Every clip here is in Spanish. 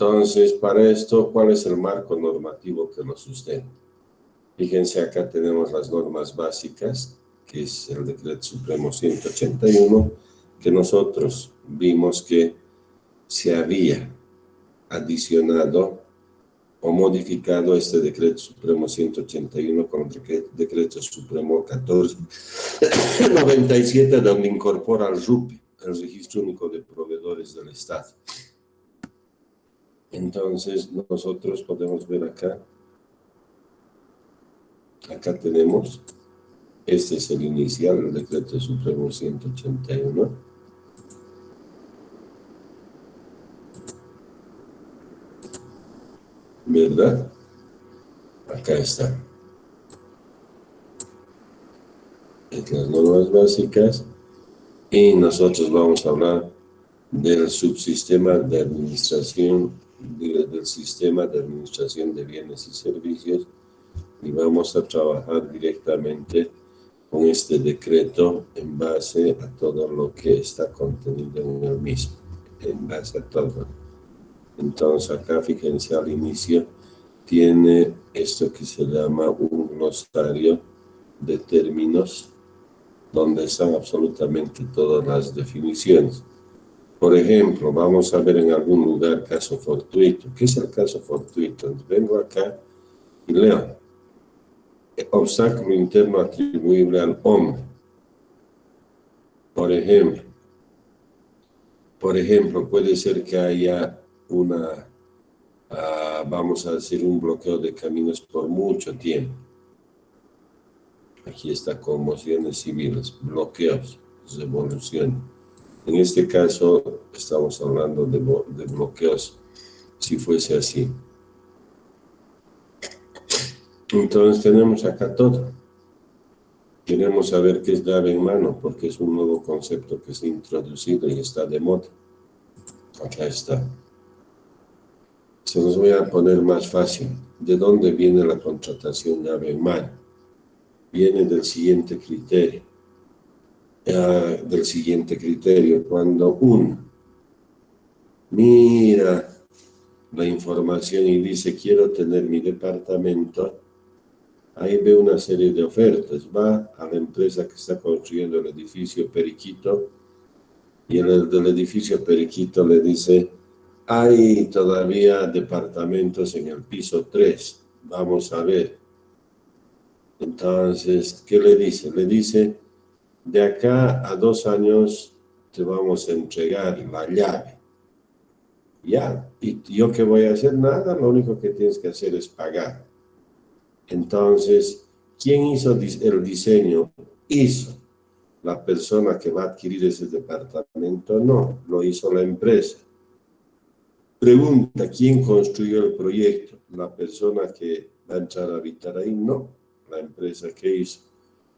Entonces, para esto, ¿cuál es el marco normativo que lo sustenta? Fíjense, acá tenemos las normas básicas, que es el Decreto Supremo 181, que nosotros vimos que se había adicionado o modificado este Decreto Supremo 181 con el Decreto Supremo 1497, donde incorpora al RUP, el Registro Único de Proveedores del Estado. Entonces, nosotros podemos ver acá tenemos, este es el inicial, el Decreto Supremo 181. ¿Verdad? Acá está. Las normas básicas. Y nosotros vamos a hablar del subsistema de administración, del sistema de administración de bienes y servicios. Y vamos a trabajar directamente con este decreto en base a todo lo que está contenido en el mismo. En base a todo. Entonces acá, fíjense, al inicio tiene esto que se llama un glosario de términos donde están absolutamente todas las definiciones. Por ejemplo, vamos a ver en algún lugar caso fortuito. ¿Qué es el caso fortuito? Vengo acá y leo. Obstáculo interno atribuible al hombre. Por ejemplo, puede ser que haya vamos a decir, un bloqueo de caminos por mucho tiempo. Aquí está conmociones civiles, bloqueos, revolución. En este caso, estamos hablando de bloqueos, si fuese así. Entonces, tenemos acá todo. Queremos saber qué es llave en mano, porque es un nuevo concepto que se ha introducido y está de moda. Acá está. Se los voy a poner más fácil. ¿De dónde viene la contratación llave en mano? Viene del siguiente criterio. Cuando uno mira la información y dice quiero tener mi departamento, ahí ve una serie de ofertas, va a la empresa que está construyendo el edificio Periquito y el del edificio Periquito le dice hay todavía departamentos en el piso 3, vamos a ver. Entonces, ¿qué le dice? Le dice, de acá a 2 años te vamos a entregar la llave. Ya, ¿y yo qué voy a hacer? Nada, lo único que tienes que hacer es pagar. Entonces, ¿quién hizo el diseño? Hizo la persona que va a adquirir ese departamento. No, lo hizo la empresa. Pregunta, ¿quién construyó el proyecto? ¿La persona que va a entrar a habitar ahí? No, la empresa que hizo.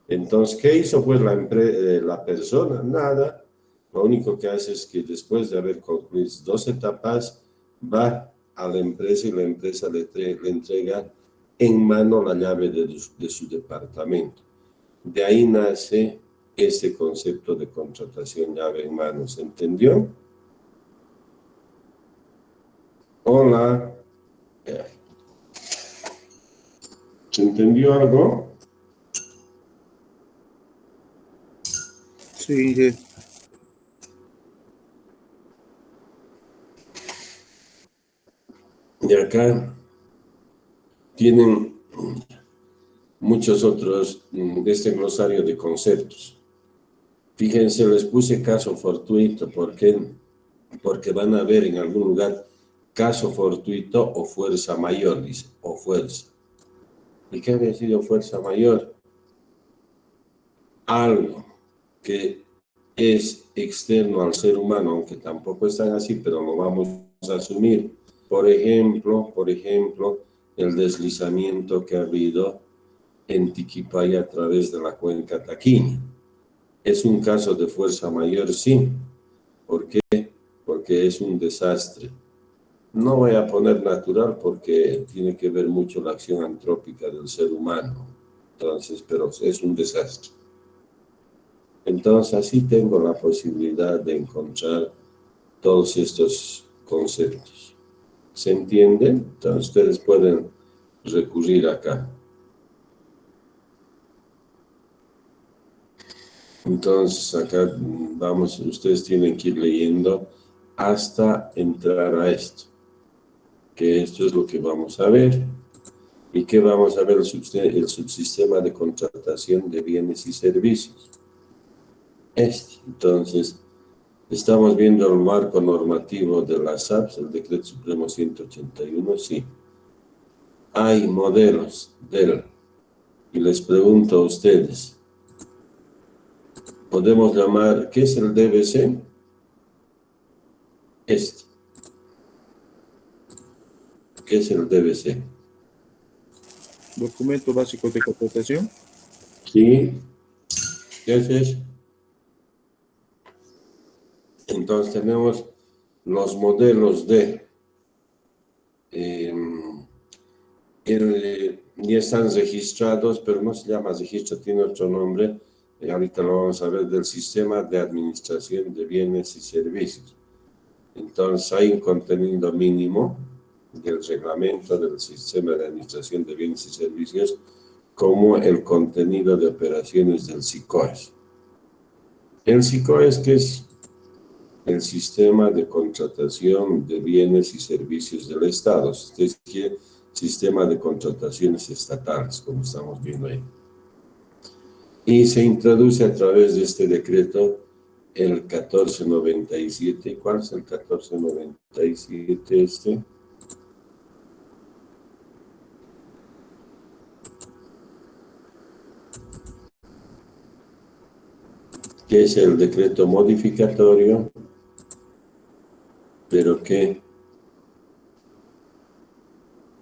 Entonces, ¿qué hizo pues la persona? Nada. Lo único que hace es que después de haber concluido 2 etapas, va a la empresa y la empresa le entrega en mano la llave de su departamento. De ahí nace este concepto de contratación llave en mano. ¿Se entendió? Hola. ¿Se entendió algo? Sí. Y acá tienen muchos otros de este glosario de conceptos. Fíjense, les puse caso fortuito. ¿Por qué? Porque van a ver en algún lugar caso fortuito o fuerza mayor, dice, o fuerza. ¿Y qué había sido fuerza mayor? Algo que es externo al ser humano, aunque tampoco es tan así, pero lo vamos a asumir. Por ejemplo, el deslizamiento que ha habido en Tiquipaya a través de la cuenca Taquini. ¿Es un caso de fuerza mayor? Sí. ¿Por qué? Porque es un desastre. No voy a poner natural porque tiene que ver mucho la acción antrópica del ser humano. Entonces, pero es un desastre. Entonces, así tengo la posibilidad de encontrar todos estos conceptos. ¿Se entiende? Entonces ustedes pueden recurrir acá. Entonces acá vamos, ustedes tienen que ir leyendo hasta entrar a esto, que esto es lo que vamos a ver. ¿Y qué vamos a ver? El subsistema de contratación de bienes y servicios. Entonces, estamos viendo el marco normativo de las SAPs, el Decreto Supremo 181, sí. Hay modelos del, y les pregunto a ustedes, podemos llamar, ¿qué es el DBC? ¿Qué es el DBC? Documento básico de contratación. Sí. ¿Qué es eso? Entonces tenemos los modelos de, ya están registrados, pero no se llama registro, tiene otro nombre, ahorita lo vamos a ver, del Sistema de Administración de Bienes y Servicios. Entonces hay un contenido mínimo del reglamento del Sistema de Administración de Bienes y Servicios, como el contenido de operaciones del SICOES. El SICOES, que es el Sistema de Contratación de Bienes y Servicios del Estado, es decir, Sistema de Contrataciones Estatales, como estamos viendo ahí. Y se introduce a través de este decreto el 1497. ¿Cuál es el 1497 que es el decreto modificatorio, pero que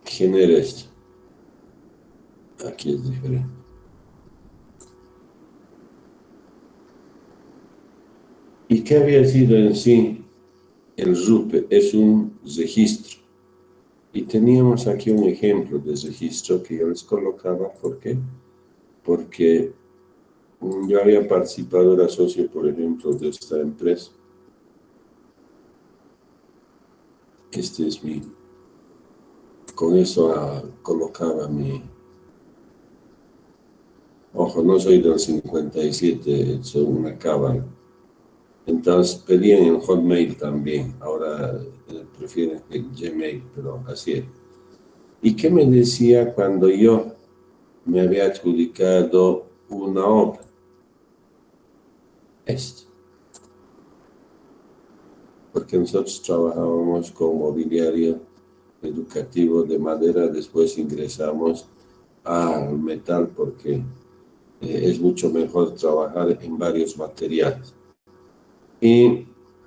genera esto. Aquí es diferente. ¿Y qué había sido en sí el RUPE? Es un registro. Y teníamos aquí un ejemplo de registro que yo les colocaba. ¿Por qué? Porque yo había participado, era socio, por ejemplo, de esta empresa. Este es mi... Con eso colocaba mi... Ojo, no soy del 57, soy una cábala. Entonces pedían en Hotmail también, ahora prefieren el Gmail, pero así es. ¿Y qué me decía cuando yo me había adjudicado una obra? Esto. Porque nosotros trabajábamos con mobiliario educativo de madera, después ingresamos al metal porque es mucho mejor trabajar en varios materiales. Y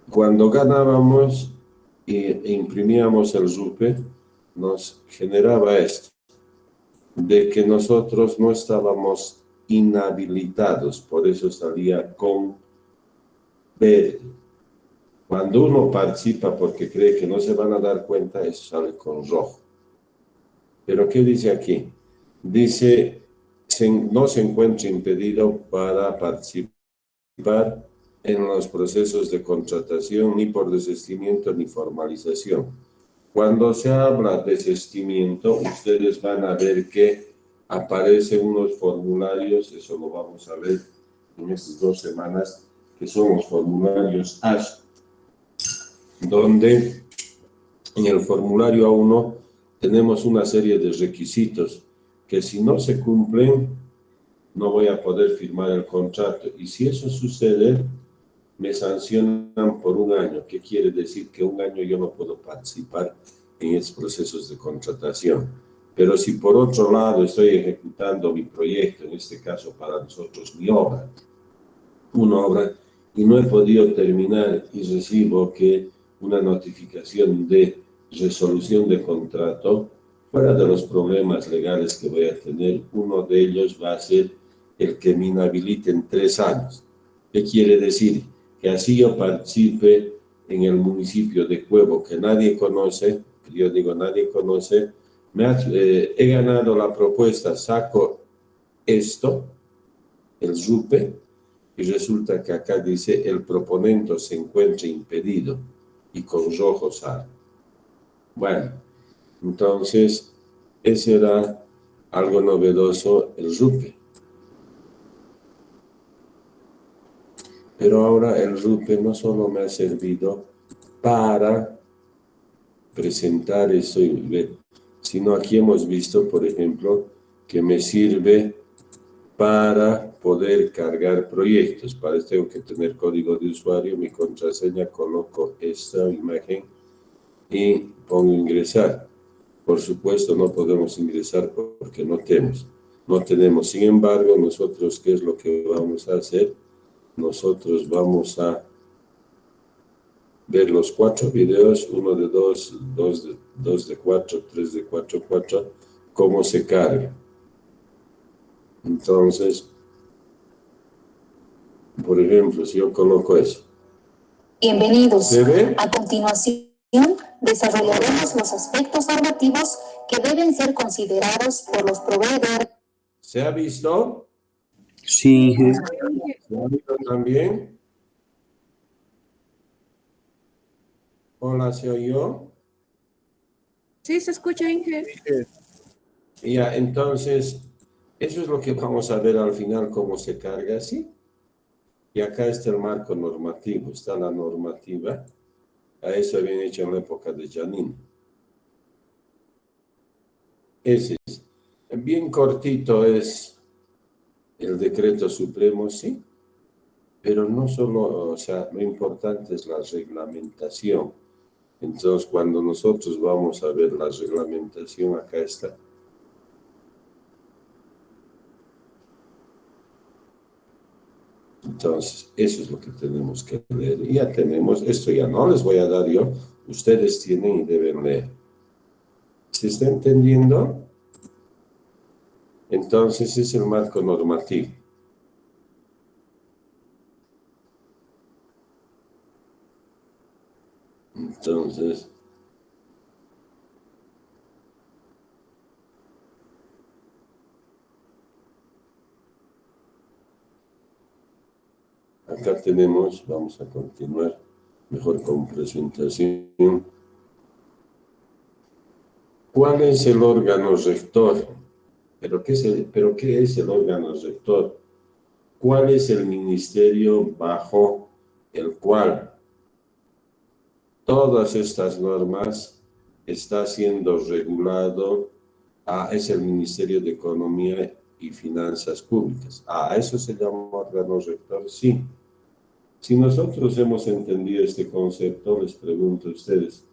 cuando ganábamos e imprimíamos el RUPE, nos generaba esto, de que nosotros no estábamos inhabilitados, por eso salía con verde. Cuando uno participa porque cree que no se van a dar cuenta, eso sale con rojo. Pero ¿qué dice aquí? Dice, no se encuentra impedido para participar en los procesos de contratación ni por desistimiento ni formalización. Cuando se habla de desistimiento, ustedes van a ver que aparecen unos formularios, eso lo vamos a ver en estas 2 semanas, que son los formularios ASH, donde en el formulario A1 tenemos una serie de requisitos que si no se cumplen, no voy a poder firmar el contrato. Y si eso sucede, me sancionan por 1 año. ¿Qué quiere decir? Que 1 año yo no puedo participar en estos procesos de contratación. Pero si por otro lado estoy ejecutando mi proyecto, en este caso para nosotros mi obra, una obra, y no he podido terminar y recibo que una notificación de resolución de contrato, fuera de los problemas legales que voy a tener, uno de ellos va a ser el que me inhabiliten 3 años. ¿Qué quiere decir? Que así yo participe en el municipio de Cuevo, que nadie conoce, yo digo nadie conoce, he ganado la propuesta, saco esto, el RUPE, y resulta que acá dice el proponente se encuentra impedido y con rojo sale. Bueno, Entonces, ese era algo novedoso, el RUPE. Pero ahora el RUPE no solo me ha servido para presentar eso y ver, sino aquí hemos visto, por ejemplo, que me sirve para poder cargar proyectos. Para esto tengo que tener código de usuario, mi contraseña, coloco esta imagen y pongo ingresar. Por supuesto, no podemos ingresar porque no tenemos. Sin embargo, nosotros, ¿qué es lo que vamos a hacer? Nosotros vamos a ver los 4 videos, 1 de 2, 2 de 4, 3 de 4, 4, cómo se carga. Entonces, por ejemplo, si yo coloco eso. Bienvenidos. ¿Se ve? A continuación, desarrollaremos los aspectos normativos que deben ser considerados por los proveedores. ¿Se ha visto? Sí, ¿Se ha visto también? Hola, ¿se oyó? Sí, se escucha, Inge. Ya, entonces, eso es lo que vamos a ver al final, cómo se carga así. Y acá está el marco normativo, está la normativa. A eso habían hecho en la época de Janine. Ese es. Bien cortito es el decreto supremo, sí, pero no solo, o sea, lo importante es la reglamentación. Entonces, cuando nosotros vamos a ver la reglamentación, acá está. Entonces, eso es lo que tenemos que leer. Y ya tenemos, esto ya no les voy a dar yo, ustedes tienen y deben leer. ¿Se está entendiendo? Entonces, es el marco normativo. Entonces, acá tenemos, vamos a continuar mejor con presentación. ¿Cuál es el órgano rector? ¿Pero qué es el órgano rector? ¿Cuál es el ministerio bajo el cual todas estas normas está siendo regulado? Es el Ministerio de Economía y Finanzas Públicas. ¿Eso se llama órgano rector? Sí. Si nosotros hemos entendido este concepto, les pregunto a ustedes,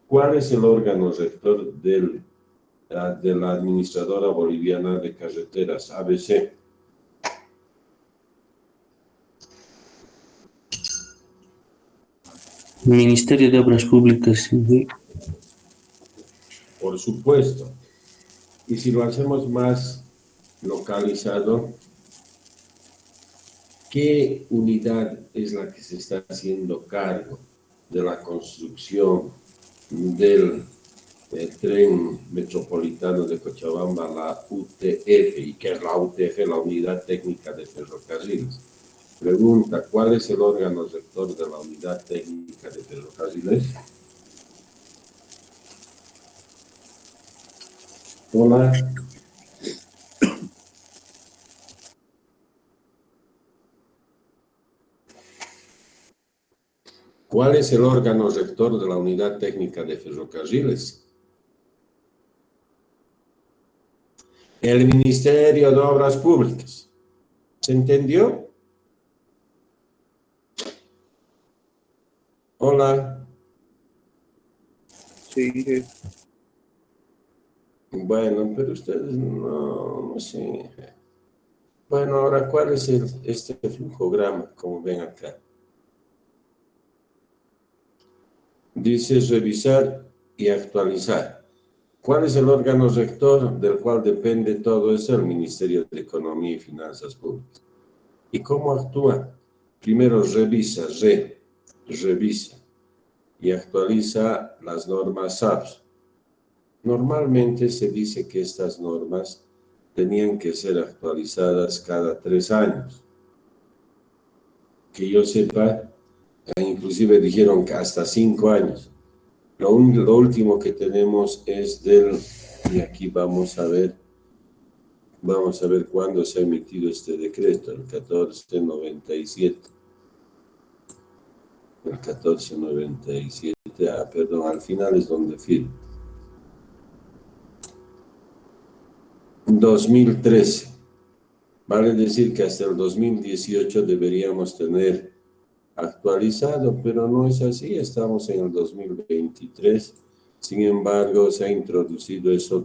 ¿cuál es el órgano rector de la Administradora Boliviana de Carreteras, ABC? Ministerio de Obras Públicas. Sí. Por supuesto. Y si lo hacemos más localizado, ¿qué unidad es la que se está haciendo cargo de la construcción del tren metropolitano de Cochabamba, la UTF? ¿Y qué es la UTF? La Unidad Técnica de Ferrocarriles. Pregunta, ¿cuál es el órgano rector de la Unidad Técnica de Ferrocarriles? Hola. ¿Cuál es el órgano rector de la Unidad Técnica de Ferrocarriles? El Ministerio de Obras Públicas. ¿Se entendió? Hola. Sí. Bueno, pero ustedes no sé. Bueno, ahora, ¿cuál es este flujograma? Como ven acá. Dice revisar y actualizar. ¿Cuál es el órgano rector del cual depende todo eso? El Ministerio de Economía y Finanzas Públicas. ¿Y cómo actúa? Primero revisa y actualiza las normas SAPS. Normalmente se dice que estas normas tenían que ser actualizadas cada 3 años. Que yo sepa, inclusive dijeron que hasta 5 años. Lo último que tenemos es y aquí vamos a ver cuándo se ha emitido este decreto, el 1497. El 1497, perdón, al final es donde firma. 2013. Vale decir que hasta el 2018 deberíamos tener actualizado, pero no es así, estamos en el 2023. Sin embargo, se ha introducido eso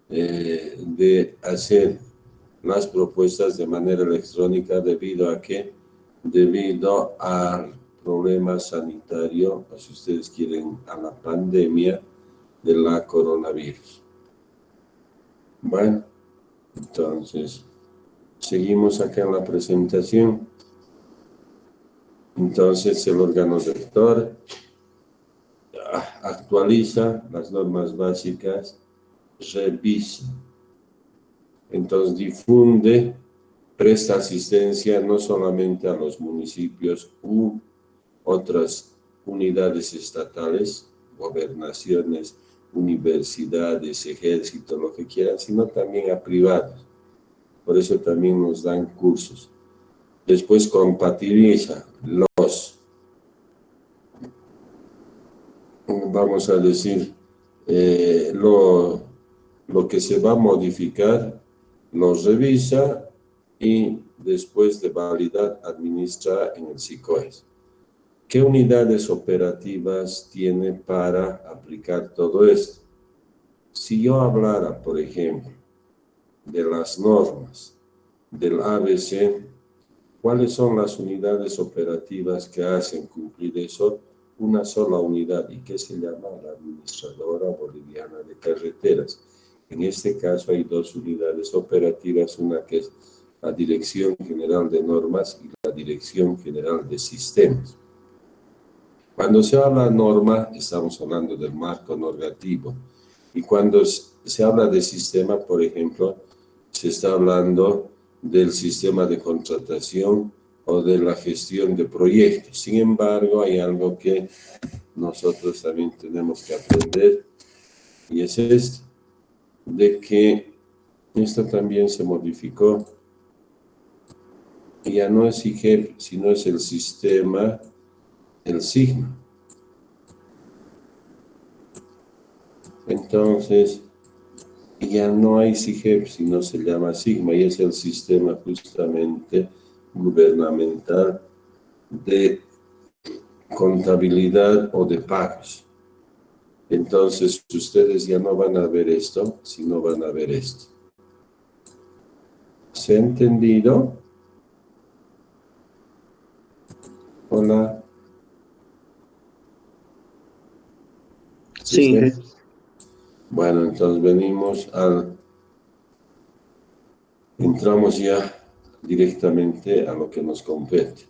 de hacer las propuestas de manera electrónica debido al problema sanitario, o si ustedes quieren, a la pandemia de la coronavirus. Bueno, entonces, seguimos acá en la presentación. Entonces, el órgano rector actualiza las normas básicas, revisa, entonces difunde, presta asistencia no solamente a los municipios u otras unidades estatales, gobernaciones, universidades, ejército, lo que quieran, sino también a privados. Por eso también nos dan cursos. Después compatibiliza vamos a decir, lo que se va a modificar, lo revisa y después de validar administra en el SICOES. ¿Qué unidades operativas tiene para aplicar todo esto? Si yo hablara, por ejemplo, de las normas del ABC, ¿cuáles son las unidades operativas que hacen cumplir eso? Una sola unidad, y que se llama la Administradora Boliviana de Carreteras. En este caso hay dos unidades operativas, una que es la Dirección General de Normas y la Dirección General de Sistemas. Cuando se habla de norma, estamos hablando del marco normativo. Y cuando se habla de sistema, por ejemplo, se está hablando del sistema de contratación o de la gestión de proyectos. Sin embargo, hay algo que nosotros también tenemos que aprender, y es esto, de que esto también se modificó. Ya no es IGEP, sino es el sistema, el SIGMA. Entonces, ya no hay SIGEP, sino se llama SIGMA, y es el sistema justamente gubernamental de contabilidad o de pagos. Entonces, ustedes ya no van a ver esto, sino van a ver esto. ¿Se ha entendido? Hola. Sí, Bueno, entonces entramos ya directamente a lo que nos compete.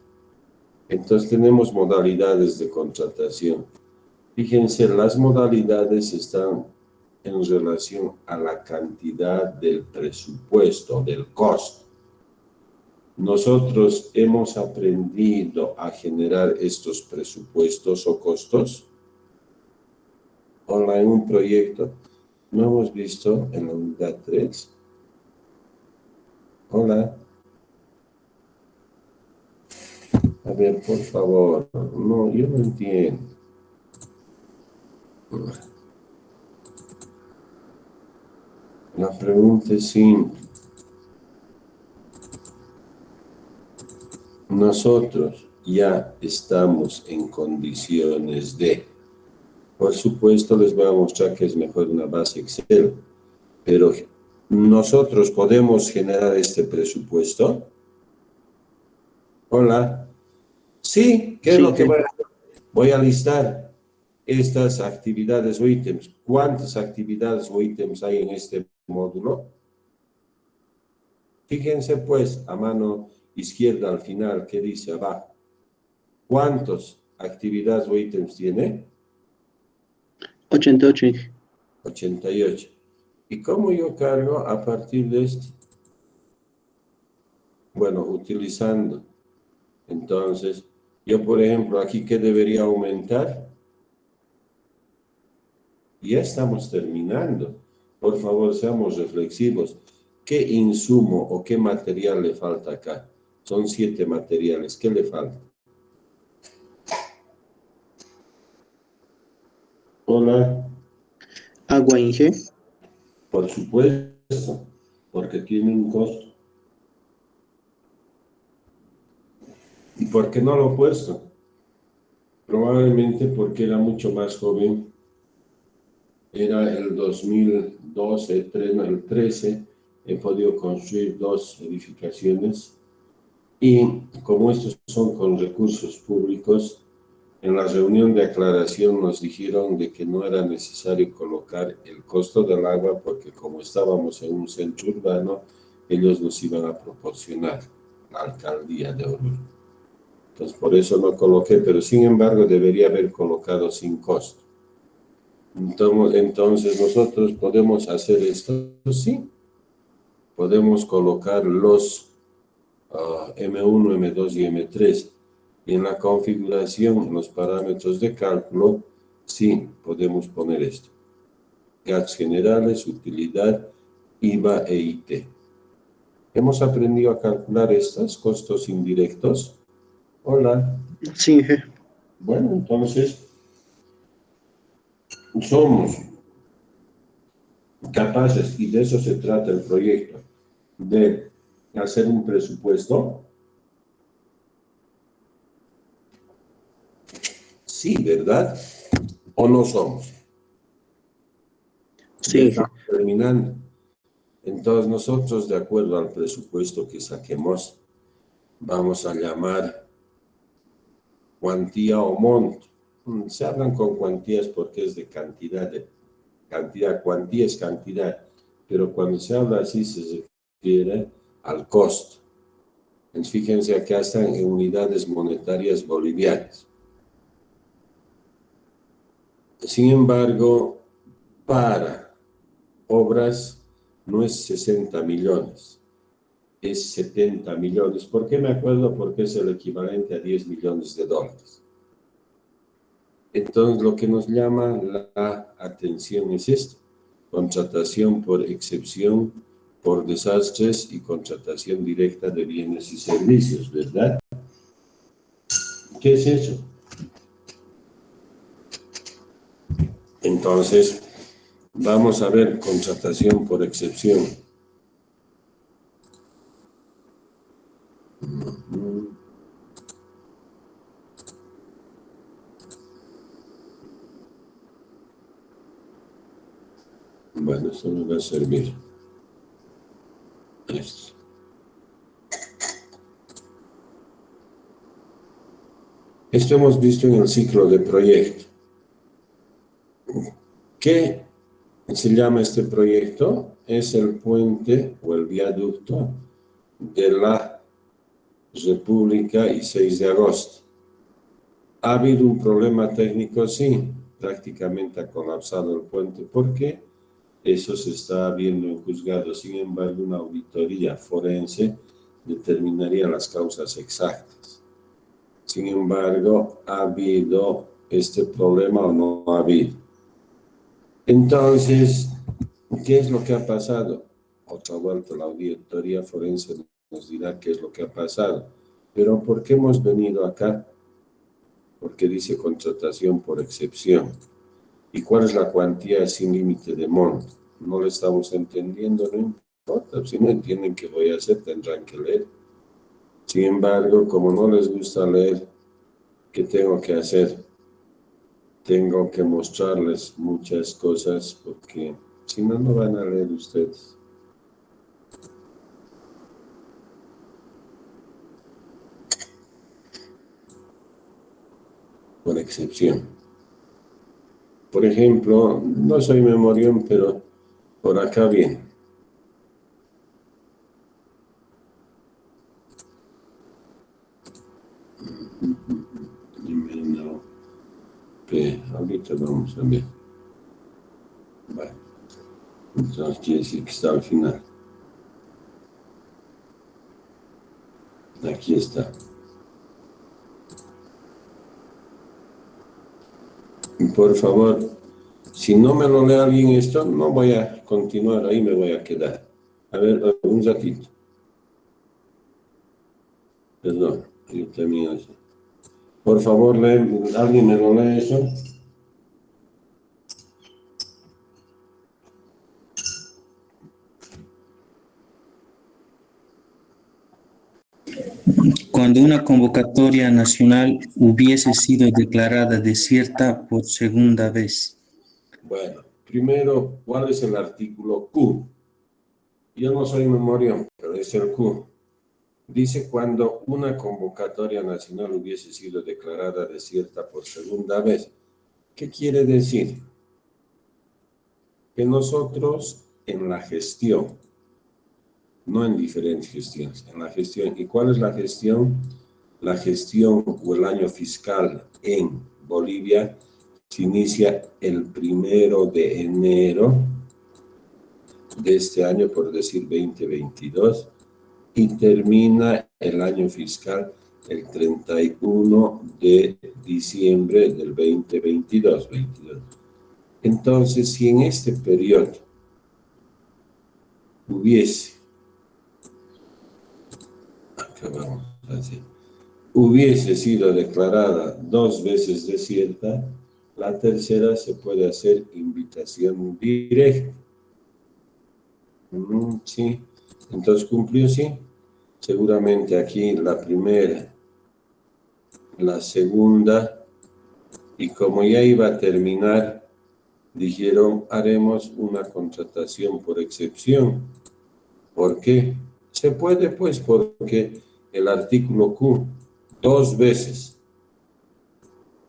Entonces tenemos modalidades de contratación. Fíjense, las modalidades están en relación a la cantidad del presupuesto, del costo. Nosotros hemos aprendido a generar estos presupuestos o costos. Hola, en un proyecto, ¿no hemos visto en la unidad 3? Hola. A ver, por favor. No, yo no entiendo. La pregunta es simple. Nosotros ya estamos en condiciones de, por supuesto les voy a mostrar que es mejor una base Excel, pero nosotros podemos generar este presupuesto. Hola. Sí, ¿qué es lo que voy a hacer? Voy a listar estas actividades o ítems. ¿Cuántas actividades o ítems hay en este módulo? Fíjense pues a mano izquierda al final, ¿qué dice abajo? ¿Cuántas actividades o ítems tiene? 88. 88. ¿Y cómo yo cargo a partir de esto? Bueno, utilizando. Entonces, yo por ejemplo, aquí, ¿qué debería aumentar? Ya estamos terminando. Por favor, seamos reflexivos. ¿Qué insumo o qué material le falta acá? Son 7 materiales. ¿Qué le falta? Hola. Agua, Inge. Por supuesto, porque tiene un costo. ¿Y por qué no lo he puesto? Probablemente porque era mucho más joven. Era el 2012, el 13, he podido construir 2 edificaciones y como estos son con recursos públicos, en la reunión de aclaración nos dijeron de que no era necesario colocar el costo del agua porque como estábamos en un centro urbano, ellos nos iban a proporcionar la alcaldía de Oruro. Entonces por eso no coloqué, pero sin embargo debería haber colocado sin costo. Entonces nosotros podemos hacer esto, sí, podemos colocar los M1, M2 y M3 y en la configuración, los parámetros de cálculo, sí, podemos poner esto. Gastos generales, utilidad, IVA e IT. ¿Hemos aprendido a calcular estos costos indirectos? Hola. Sí, Inge. Bueno, entonces, somos capaces, y de eso se trata el proyecto, de hacer un presupuesto. Sí, ¿verdad? ¿O no somos? Sí, Ya Inge. estamos terminando. Entonces nosotros, de acuerdo al presupuesto que saquemos, vamos a llamar cuantía o monto. Se hablan con cuantías porque es de cantidad, cuantía es cantidad, pero cuando se habla así se refiere al costo. Entonces, fíjense, acá están en unidades monetarias bolivianas. Sin embargo, para obras no es 60 millones, es 70 millones. ¿Por qué me acuerdo? Porque es el equivalente a 10 millones de dólares. Entonces, lo que nos llama la atención es esto: contratación por excepción, por desastres y contratación directa de bienes y servicios, ¿verdad? ¿Qué es eso? Entonces, vamos a ver contratación por excepción. Bueno, esto nos va a servir. Esto. Esto hemos visto en el ciclo de proyecto. ¿Qué se llama este proyecto? Es el puente o el viaducto de la República y 6 de agosto. ¿Ha habido un problema técnico? Sí, prácticamente ha colapsado el puente. ¿Por qué? Eso se está viendo en juzgado. Sin embargo, una auditoría forense determinaría las causas exactas. Sin embargo, ¿ha habido este problema o no ha habido? Entonces, ¿qué es lo que ha pasado? Otra vuelta, la auditoría forense nos dirá qué es lo que ha pasado. Pero ¿por qué hemos venido acá? Porque dice contratación por excepción. ¿Y cuál es la cuantía sin límite de monto? No lo estamos entendiendo, no importa. Si no entienden qué voy a hacer, tendrán que leer. Sin embargo, como no les gusta leer, ¿qué tengo que hacer? Tengo que mostrarles muchas cosas porque si no, no van a leer ustedes. Por excepción. Por ejemplo, no soy memorión, pero por acá viene. No. Ahorita vamos a ver. Vale. Entonces quiere decir que está al final. Aquí está. Por favor, Si no me lo lee alguien esto, no voy a continuar, ahí me voy a quedar. A ver, un ratito. Perdón, yo también así. Por favor, ¿alguien me lo lee eso? Cuando una convocatoria nacional hubiese sido declarada desierta por segunda vez. Bueno, primero, ¿cuál es el artículo Q? Yo no soy memorión, pero es el Q. Dice cuando una convocatoria nacional hubiese sido declarada desierta por segunda vez. ¿Qué quiere decir? Que nosotros en la gestión, no en diferentes gestiones, en la gestión. ¿Y cuál es la gestión? La gestión o el año fiscal en Bolivia se inicia el 1 de enero de este año, por decir 2022, y termina el año fiscal el 31 de diciembre del 2022. Entonces, si en este periodo hubiese sido declarada 2 veces desierta, la tercera se puede hacer invitación directa. Sí, entonces cumplió, sí. Seguramente aquí la primera, la segunda, y como ya iba a terminar, dijeron, haremos una contratación por excepción. ¿Por qué? Se puede, pues, porque el artículo Q 2 veces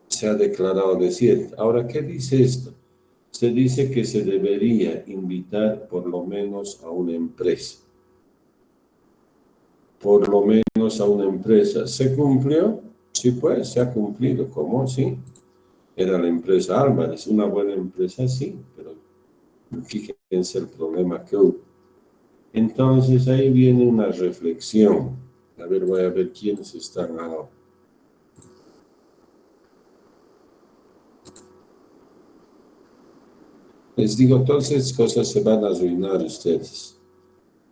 se ha declarado desierto. Ahora, ¿qué dice esto? Se dice que se debería invitar por lo menos a una empresa. Por lo menos a una empresa. ¿Se cumplió? Sí, pues, se ha cumplido. ¿Cómo? Sí. Era la empresa Álvarez, una buena empresa, sí, pero fíjense el problema que hubo. Entonces, ahí viene una reflexión. A ver, voy a ver quiénes están ahora. Les digo, entonces cosas se van a arruinar ustedes,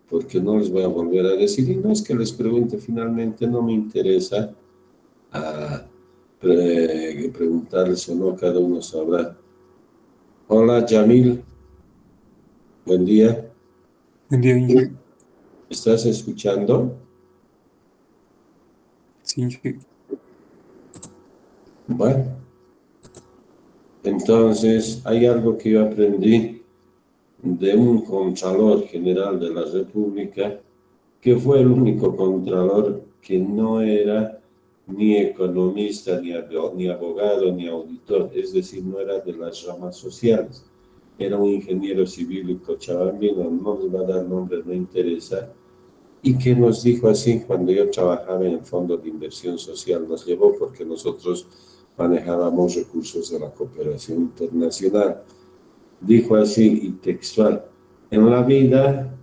porque no les voy a volver a decir, y no es que les pregunte, finalmente no me interesa preguntarles o no, cada uno sabrá. Hola, Yamil, buen día. Buen día, Inge. ¿Estás escuchando? Sí, Inge. Bueno, entonces hay algo que yo aprendí de un Contralor General de la República, que fue el único Contralor que no era ni economista, ni abogado, ni auditor, es decir, no era de las ramas sociales. Era un ingeniero civil cochabambino, no les va a dar nombre, no interesa, y que nos dijo así, cuando yo trabajaba en el Fondo de Inversión Social, nos llevó porque nosotros manejábamos recursos de la cooperación internacional. Dijo así, y textual, en la vida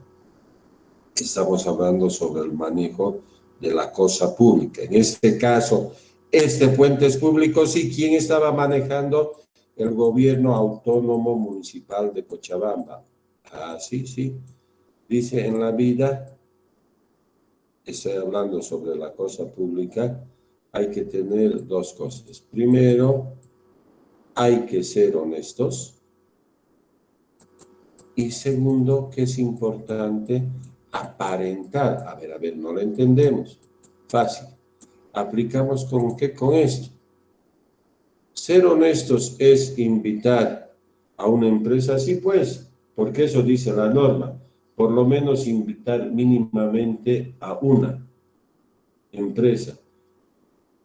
estamos hablando sobre el manejo de la cosa pública. En este caso, este puente es público, sí. ¿Quién estaba manejando? El gobierno autónomo municipal de Cochabamba. Ah, sí, sí. Dice, en la vida, estoy hablando sobre la cosa pública, hay que tener 2 cosas. Primero, hay que ser honestos. Y segundo, que es importante, aparentar. A ver, no lo entendemos. Fácil. ¿Aplicamos con qué? Con esto. Ser honestos es invitar a una empresa, sí, pues, porque eso dice la norma. Por lo menos invitar mínimamente a una empresa.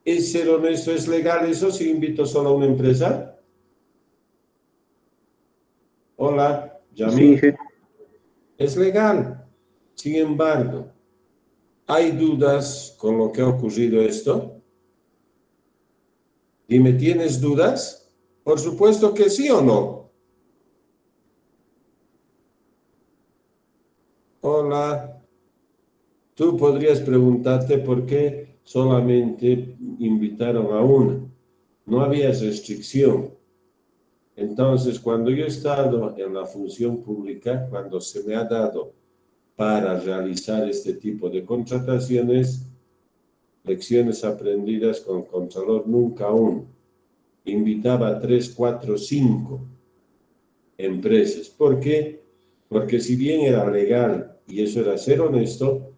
¿Es ser honesto? ¿Es legal eso si invito solo a una empresa? Hola, Sí, Yamil. Inge. Es legal. Sin embargo, ¿hay dudas con lo que ha ocurrido esto? Dime, ¿tienes dudas? Por supuesto que sí o no. Hola. Tú podrías preguntarte por qué solamente invitaron a una. No había restricción. Entonces, cuando yo he estado en la función pública, cuando se me ha dado para realizar este tipo de contrataciones, lecciones aprendidas con Contralor nunca uno. Invitaba a 3, 4, 5 empresas. ¿Por qué? Porque si bien era legal y eso era ser honesto,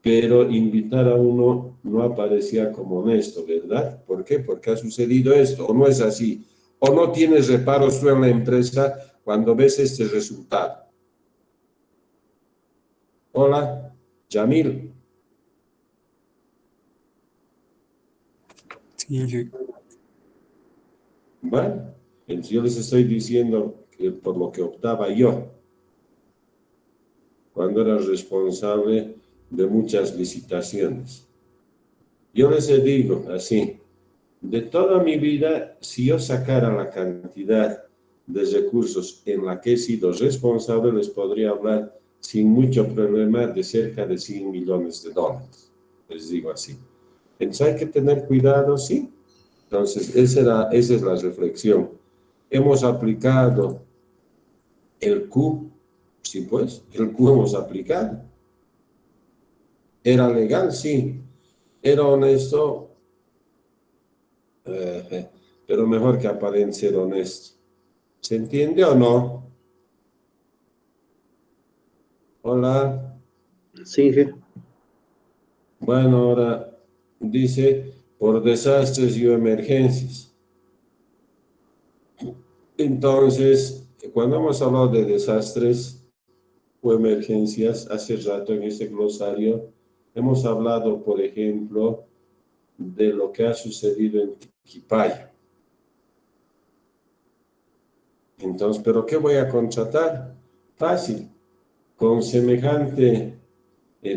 pero invitar a uno no aparecía como honesto, ¿verdad? ¿Por qué? Porque ha sucedido esto, o no es así, o no tienes reparos tú en la empresa cuando ves este resultado. Hola, Yamil. Sí, jefe. Bueno, entonces yo les estoy diciendo que por lo que optaba yo, cuando era responsable de muchas licitaciones. Yo les digo así, de toda mi vida, si yo sacara la cantidad de recursos en la que he sido responsable, les podría hablar sin mucho problema de cerca de $100 millones. Les digo así. Entonces hay que tener cuidado, sí. Entonces, esa es la reflexión. Hemos aplicado el Q, sí pues, el Q hemos aplicado. ¿Era legal? Sí. ¿Era honesto? Pero mejor que aparente ser honesto. ¿Se entiende o no? Hola. Sí, jefe. Bueno, ahora dice por desastres y emergencias. Entonces, cuando hemos hablado de desastres o emergencias, hace rato en ese glosario, hemos hablado, por ejemplo, de lo que ha sucedido en Tiquipaya. Entonces, ¿pero qué voy a contratar? Fácil. Con semejante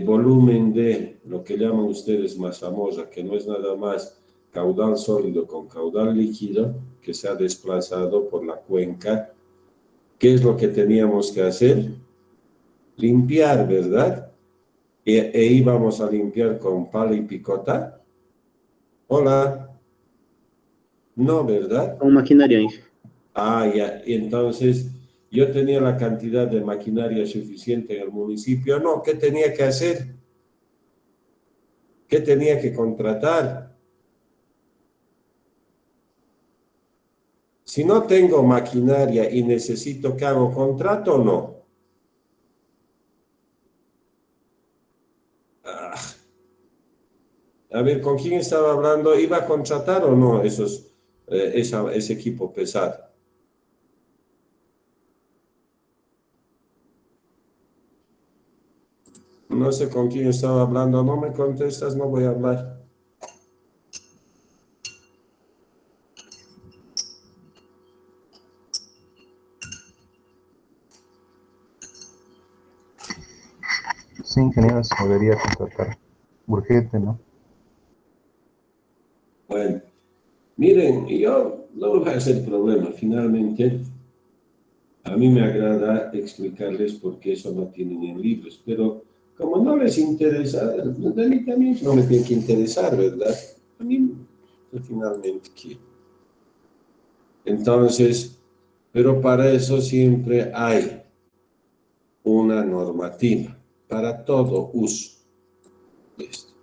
volumen de lo que llaman ustedes mazamorra, que no es nada más caudal sólido con caudal líquido, que se ha desplazado por la cuenca, ¿qué es lo que teníamos que hacer? Limpiar, ¿verdad? E íbamos a limpiar con pala y picota. Hola. No, ¿verdad? Con maquinaria, Inge. Ah, ya. Y entonces, yo tenía la cantidad de maquinaria suficiente en el municipio. No, ¿qué tenía que hacer? ¿Qué tenía que contratar? Si no tengo maquinaria y necesito que hago contrato o no. Ah, a ver, ¿con quién estaba hablando? ¿Iba a contratar o no ese equipo pesado? No sé con quién estaba hablando. No me contestas, no voy a hablar. Sí, ingeniero, se debería contratar. Urgente, ¿no? Bueno, miren, yo no voy a hacer problema. Finalmente, a mí me agrada explicarles por qué eso no tienen en libros, pero como no les interesa, a mí también no me tiene que interesar, ¿verdad? A mí, finalmente, ¿qué? Entonces, pero para eso siempre hay una normativa para todo uso de esto.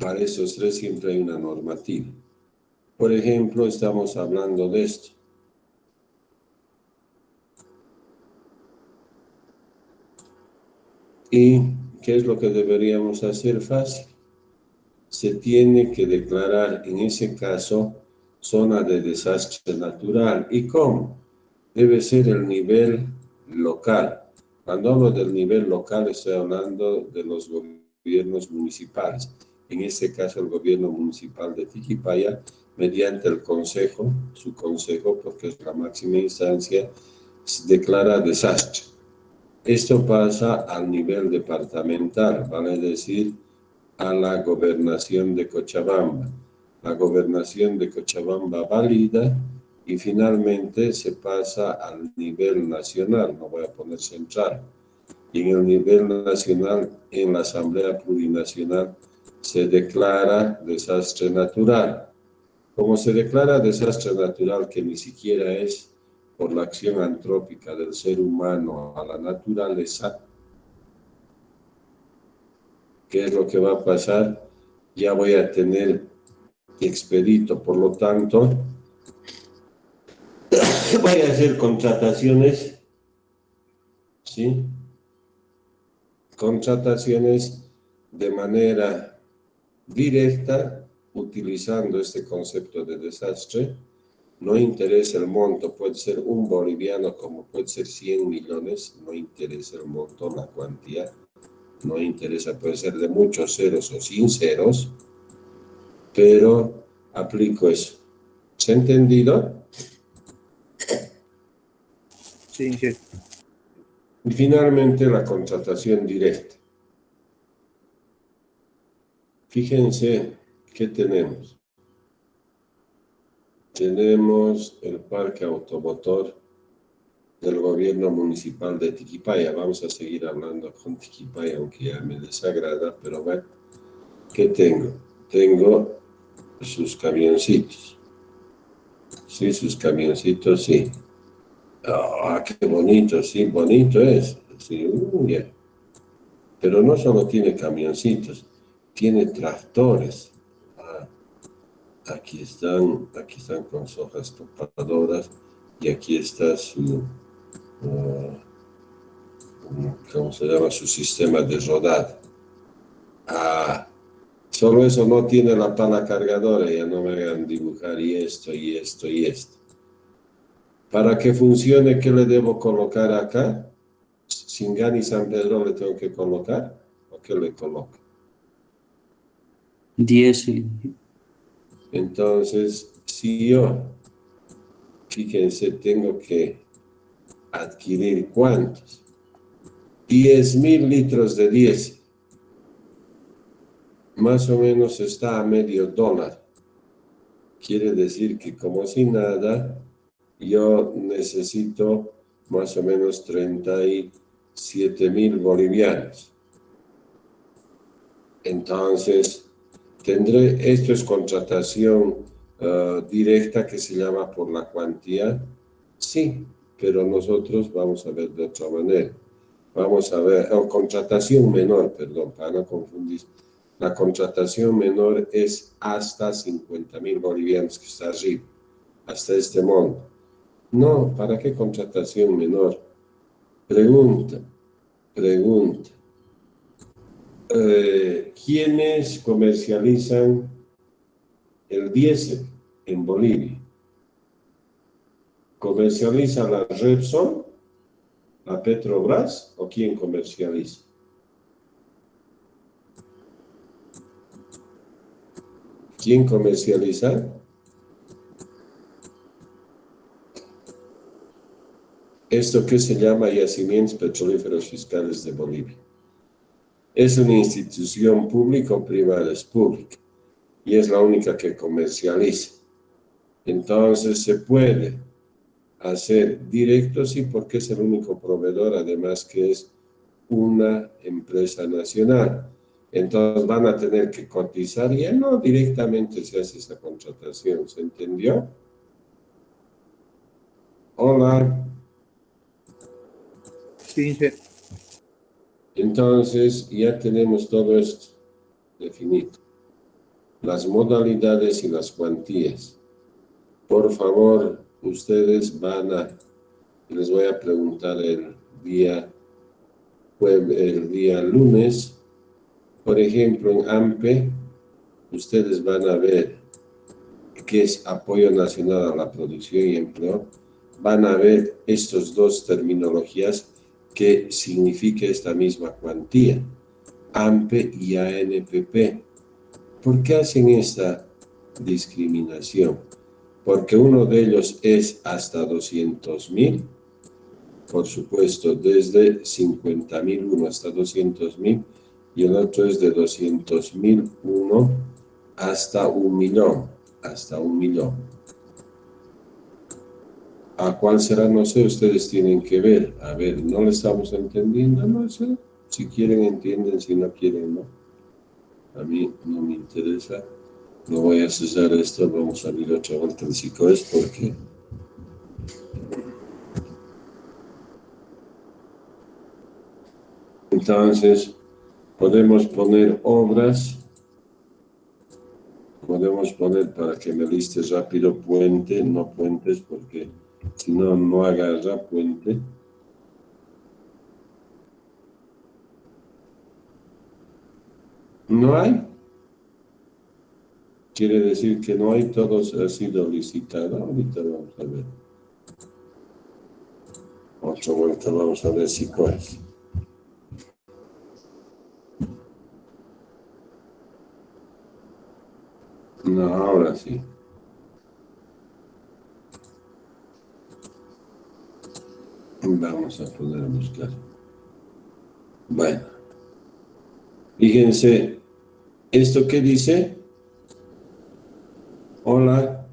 Para esos tres siempre hay una normativa. Por ejemplo, estamos hablando de esto. ¿Y qué es lo que deberíamos hacer? Fácil. Se tiene que declarar en ese caso zona de desastre natural. ¿Y cómo? Debe ser el nivel local. Cuando hablo del nivel local estoy hablando de los gobiernos municipales. En este caso el gobierno municipal de Tiquipaya, mediante el consejo, su consejo, porque es la máxima instancia, declara desastre. Esto pasa al nivel departamental, vale decir, a la gobernación de Cochabamba. La gobernación de Cochabamba valida y finalmente se pasa al nivel nacional, no voy a poner central. Y en el nivel nacional, en la Asamblea Plurinacional, se declara desastre natural. Como se declara desastre natural que ni siquiera es por la acción antrópica del ser humano a la naturaleza, ¿qué es lo que va a pasar? Ya voy a tener expedito, por lo tanto, voy a hacer contrataciones, ¿sí? Contrataciones de manera directa, utilizando este concepto de desastre. No interesa el monto, puede ser un boliviano como puede ser 100 millones, no interesa el monto, la cuantía, no interesa, puede ser de muchos ceros o sin ceros, pero aplico eso. ¿Se ha entendido? Sí, jefe. Y finalmente la contratación directa. Fíjense qué tenemos. Tenemos el parque automotor del gobierno municipal de Tiquipaya. Vamos a seguir hablando con Tiquipaya, aunque ya me desagrada, pero bueno, ¿qué tengo? Tengo sus camioncitos. Sí, sus camioncitos, sí. Ah, qué bonito, sí, bonito es. Sí, ya. Pero no solo tiene camioncitos, tiene tractores. Ah, aquí están con sus hojas topadoras y aquí está su, ¿cómo se llama? Su sistema de rodado. Ah, solo eso no tiene la pala cargadora, ya no me hagan dibujar y esto, y esto, y esto. Para que funcione, ¿qué le debo colocar acá? Singani y San Pedro le tengo que colocar, ¿o qué le coloco? Diésel. Entonces, si yo, fíjense, tengo que adquirir ¿cuántos? 10.000 litros de diésel. Más o menos está a $0.50. Quiere decir que como si nada, yo necesito más o menos 37.000 bolivianos. Entonces, esto es contratación directa que se llama por la cuantía, sí, pero nosotros vamos a ver de otra manera. Vamos a ver, contratación menor, perdón, para no confundir. La contratación menor es hasta 50.000 bolivianos, que está arriba, hasta este monto. No, ¿para qué contratación menor? Pregunta. ¿Quiénes comercializan el diésel en Bolivia? ¿Comercializa la Repsol, la Petrobras o quién comercializa? ¿Quién comercializa? Esto que se llama Yacimientos Petrolíferos Fiscales de Bolivia. Es una institución pública o privada, es pública, y es la única que comercializa. Entonces se puede hacer directo, sí, porque es el único proveedor, además que es una empresa nacional. Entonces van a tener que cotizar y no directamente se hace esa contratación, ¿se entendió? Hola. Sí, jefe. Entonces ya tenemos todo esto definido. Las modalidades y las cuantías. Por favor, ustedes les voy a preguntar el día lunes, por ejemplo, en AMPE, ustedes van a ver qué es apoyo nacional a la producción y empleo. Van a ver estas dos terminologías que significa esta misma cuantía, AMPE y ANPP. ¿Por qué hacen esta discriminación? Porque uno de ellos es hasta 200.000, por supuesto, desde 50.001 hasta 200.000, y el otro es de 200.001 hasta 1.000.000, hasta 1.000.000. ¿A cuál será? No sé, ustedes tienen que ver. A ver, ¿no le estamos entendiendo? No sé. Si quieren, entienden, si no quieren, no. A mí no me interesa. No voy a cesar esto, vamos a abrir otra vuelta el psicoes porque entonces podemos poner obras, podemos poner para que me liste rápido puente, no puentes porque si no, no agarra puente. No hay. Quiere decir que no hay, todo ha sido licitado. Ahorita vamos a ver. Otra vuelta vamos a ver si pues. No, ahora sí. Vamos a poder buscar. Bueno. Fíjense, ¿esto qué dice? Hola.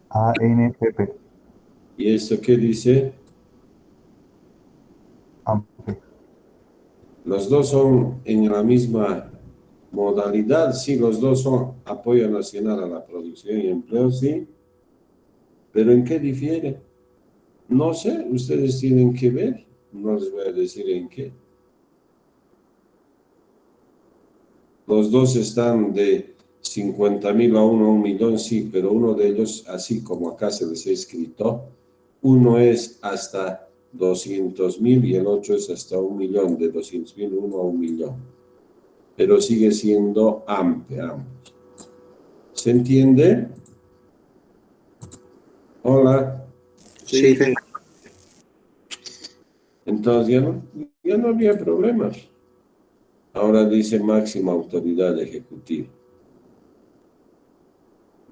ANPP. ¿Y esto qué dice? AMPE. Los dos son en la misma modalidad, sí, los dos son apoyo nacional a la producción y empleo, sí. ¿Pero en qué difiere? No sé, ustedes tienen que ver, no les voy a decir en qué. Los dos están de 50,000 a 1 millón, sí, pero uno de ellos, así como acá se les ha escrito, uno es hasta 200,000 y el otro es hasta 1 millón, de 200,000 uno a 1 millón. Pero sigue siendo AMPE, ambos. ¿Se entiende? Hola. Sí. Entonces ya no había problemas. Ahora dice máxima autoridad ejecutiva.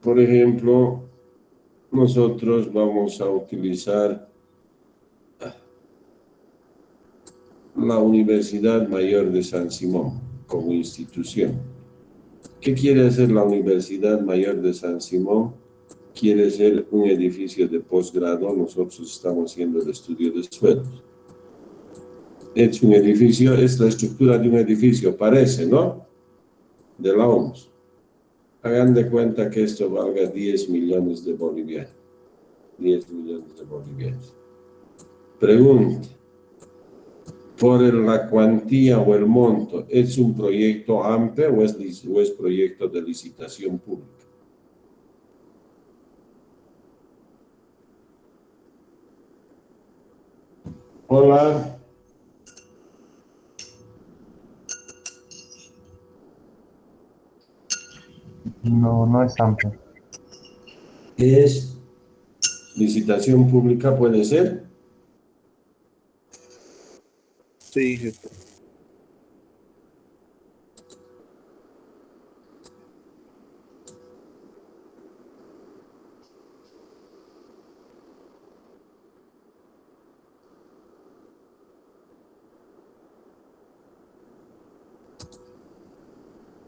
Por ejemplo, nosotros vamos a utilizar la Universidad Mayor de San Simón como institución. ¿Qué quiere hacer la Universidad Mayor de San Simón? Quiere ser un edificio de posgrado. Nosotros estamos haciendo el estudio de suelos. Es un edificio, es la estructura de un edificio, parece, ¿no? De la OMS. Hagan de cuenta que esto valga 10 millones de bolivianos. 10 millones de bolivianos. Pregunta. Por la cuantía o el monto, ¿es un proyecto AMPE o es proyecto de licitación pública? Hola. No, no es AMPE. ¿Es licitación pública? ¿Puede ser? Sí, sí.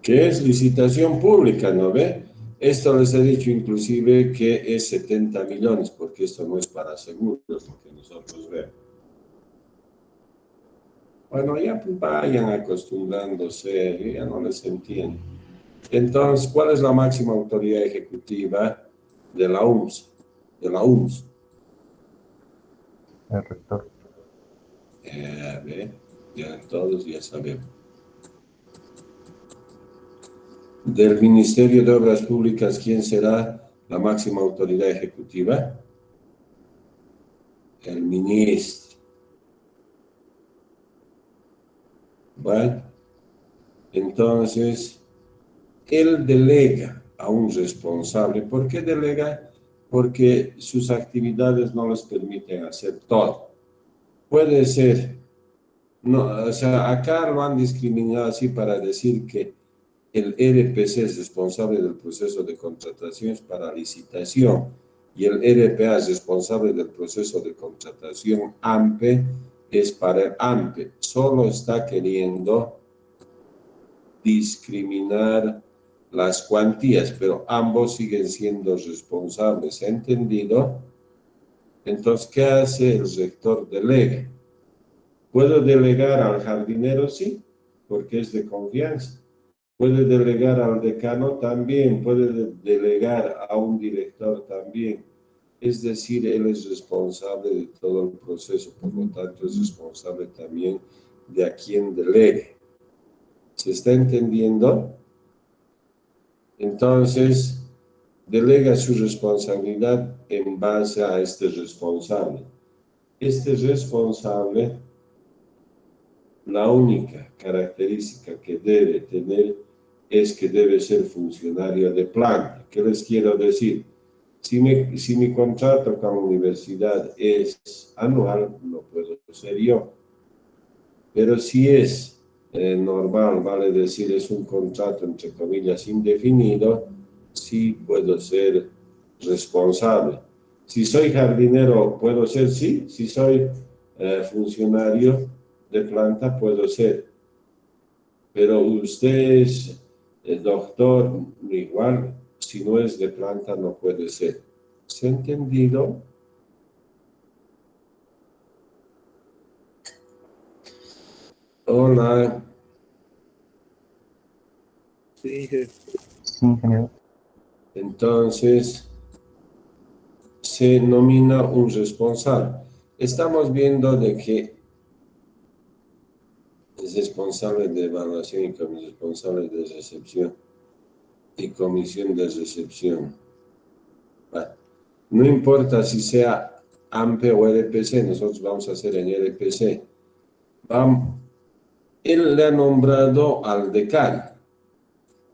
Que es licitación pública, ¿no ve? Esto les he dicho inclusive que es 70 millones, porque esto no es para seguros, lo que nosotros vemos. Bueno, ya pues vayan acostumbrándose, yo ya no les entiendo. Entonces, ¿cuál es la máxima autoridad ejecutiva de la UMS? De la UMS. El rector. Ve, ya todos ya sabemos. Del Ministerio de Obras Públicas, ¿quién será la máxima autoridad ejecutiva? El ministro. Bueno, entonces, él delega a un responsable. ¿Por qué delega? Porque sus actividades no les permiten hacer todo. Puede ser, no, o sea, acá lo han discriminado así para decir que el RPC es responsable del proceso de contrataciones para licitación y el RPA es responsable del proceso de contratación. AMPE es para el AMPE. Solo está queriendo discriminar las cuantías, pero ambos siguen siendo responsables. ¿Se ha entendido? Entonces, ¿qué hace el rector? Delega. ¿Puedo delegar al jardinero? Sí, porque es de confianza. Puede delegar al decano también, puede delegar a un director también. Es decir, él es responsable de todo el proceso, por lo tanto es responsable también de a quién delegue. ¿Se está entendiendo? Entonces, delega su responsabilidad en base a este responsable. Este responsable, la única característica que debe tener es que debe ser funcionario de planta. ¿Qué les quiero decir? Si mi contrato con la universidad es anual, no puedo ser yo. Pero si es normal, vale decir, es un contrato entre comillas indefinido, sí puedo ser responsable. Si soy jardinero, puedo ser, sí. Si soy funcionario de planta, puedo ser. Pero usted es doctor, igual, si no es de planta, no puede ser. ¿Se ha entendido? Hola. Sí, jefe. Sí, ingeniero. Entonces, se nomina un responsable. Estamos viendo de que es responsable de evaluación y responsable de recepción y comisión de recepción. Bueno, no importa si sea AMPE o RPC, nosotros vamos a hacer en RPC. Él le ha nombrado al decano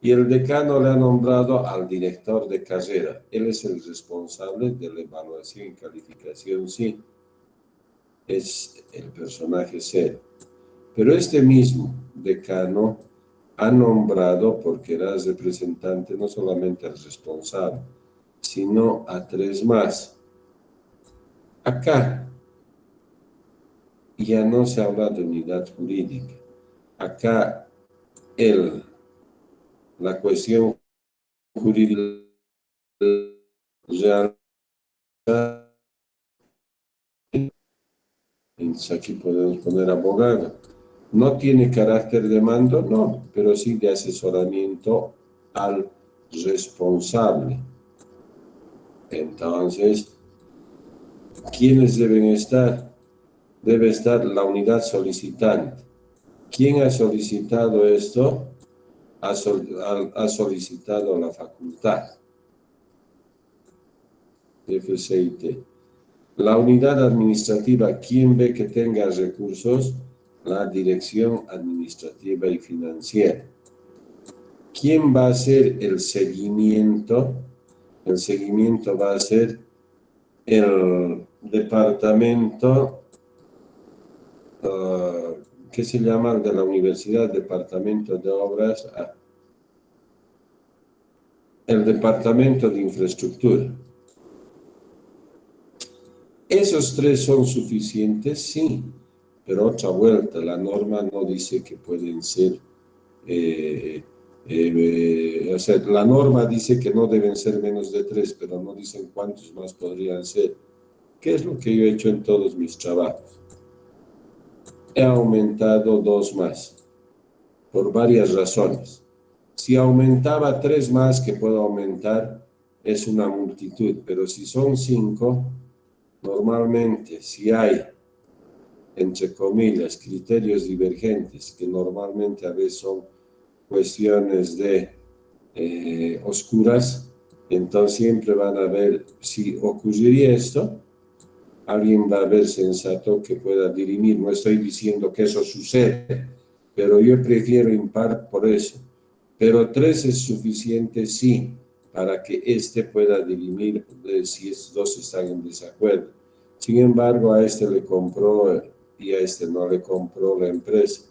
y el decano le ha nombrado al director de carrera. Él es el responsable de la evaluación y calificación, sí. Es el personaje cero. Pero este mismo decano ha nombrado, porque era representante, no solamente al responsable, sino a 3 más. Acá ya no se habla de unidad jurídica. Acá la cuestión jurídica real. Entonces aquí podemos poner abogado. ¿No tiene carácter de mando? No, pero sí de asesoramiento al responsable. Entonces, ¿quiénes deben estar? Debe estar la unidad solicitante. ¿Quién ha solicitado esto? Ha solicitado la facultad. FCIT. La unidad administrativa, ¿quién ve que tenga recursos? La dirección administrativa y financiera. ¿Quién va a hacer el seguimiento? El seguimiento va a ser el departamento, ¿qué se llama? De la universidad, departamento de obras, el departamento de infraestructura. ¿Esos 3 son suficientes? Sí, pero otra vuelta, la norma no dice que pueden ser, o sea, la norma dice que no deben ser menos de 3, pero no dicen cuántos más podrían ser. ¿Qué es lo que yo he hecho en todos mis trabajos? He aumentado 2 más, por varias razones. Si aumentaba 3 más que puedo aumentar, es una multitud, pero si son 5, normalmente si hay, entre comillas, criterios divergentes, que normalmente a veces son cuestiones de oscuras, entonces siempre van a ver, si ocurriría esto, alguien va a ver sensato que pueda dirimir. No estoy diciendo que eso sucede, pero yo prefiero impar por eso. Pero 3 es suficiente, sí, para que éste pueda dirimir si estos 2 están en desacuerdo. Sin embargo, a este le compró y a este no le compró la empresa.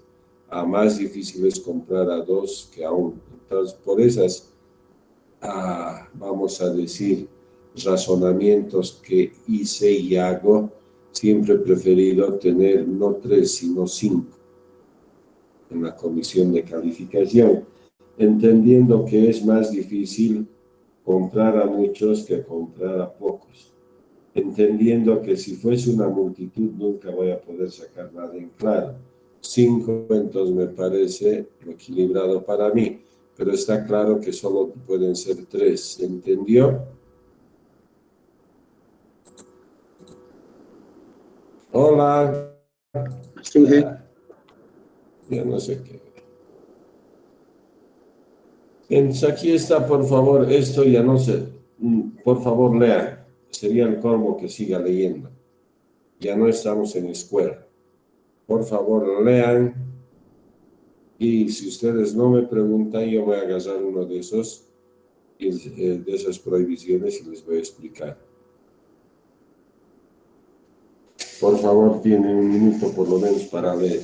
A más difícil es comprar a 2 que a 1. Entonces, por esas, vamos a decir, razonamientos que hice y hago, siempre he preferido tener no 3, sino 5 en la comisión de calificación, entendiendo que es más difícil comprar a muchos que comprar a pocos, entendiendo que si fuese una multitud nunca voy a poder sacar nada en claro. 5, entonces me parece lo equilibrado para mí. pero está claro que solo pueden ser 3. ¿Se entendió? Hola. Sí, sí. Ya no sé qué. Entonces aquí está, por favor, esto ya no sé. Por favor, lea. Sería el colmo que siga leyendo. Ya no estamos en escuela. Por favor, lean. Y si ustedes no me preguntan, yo voy a agarrar uno de esos, de esas prohibiciones y les voy a explicar. Por favor, tienen un minuto por lo menos para leer.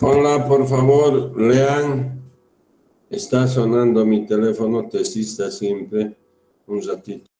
Hola, por favor, lean. Está sonando mi teléfono, tesista siempre. Un ratito.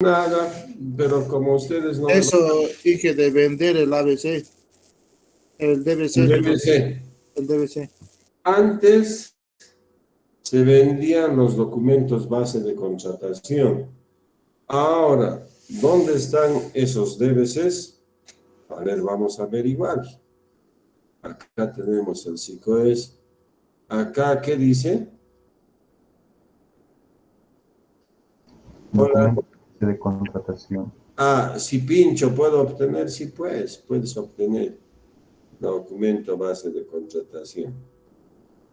Nada, pero como ustedes no Eso dije de vender el ABC, el DBC, debe ser. el DBC. Antes se vendían los documentos base de contratación. Ahora, ¿dónde están esos DBCs? A ver, vamos a averiguar. Acá tenemos el SICOES. Acá, ¿qué dice? Hola. Documento de contratación. Ah, si pincho, ¿puedo obtener? Sí, pues, puedes obtener documento base de contratación.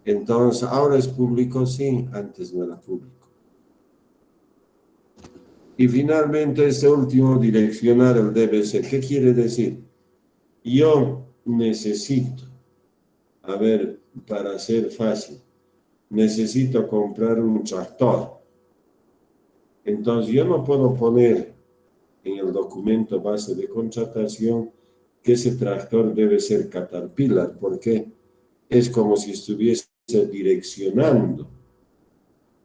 Entonces, ahora es público, sí, antes no era público. Y finalmente, este último, direccionar el DBC. ¿Qué quiere decir? Yo necesito, a ver, para ser fácil, necesito comprar un tractor. Entonces, yo no puedo poner en el documento base de contratación que ese tractor debe ser Caterpillar, porque es como si estuviese direccionando.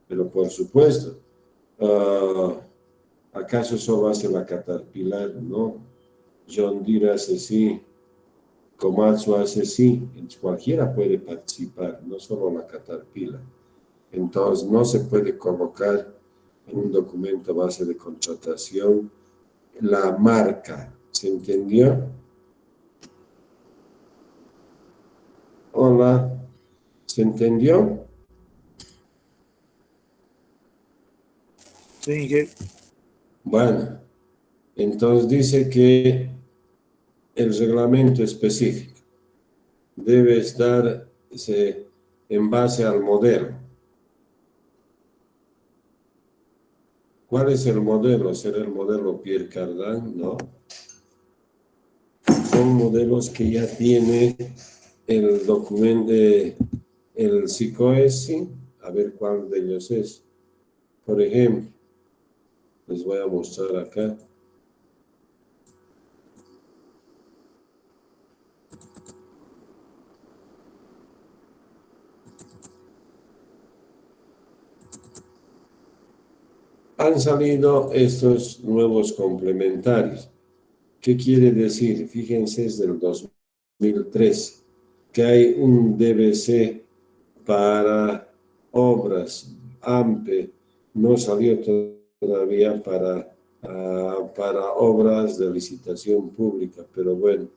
Pero por supuesto, ¿acaso solo hace la Caterpillar? No. John Deere hace sí, Komatsu hace sí, cualquiera puede participar, no solo la Caterpillar. Entonces no se puede colocar en un documento base de contratación la marca. ¿Se entendió? Hola, ¿se entendió? Sí, dije. Bueno, entonces dice que el reglamento específico debe estar en base al modelo. ¿Cuál es el modelo? ¿Será el modelo Pierre Cardin? No. Son modelos que ya tiene el documento, el SICOES, a ver cuál de ellos es. Por ejemplo, les voy a mostrar acá. Han salido estos nuevos complementarios. ¿Qué quiere decir? Fíjense, es del 2003, que hay un DBC para obras. AMPE no salió todavía para obras de licitación pública, pero bueno,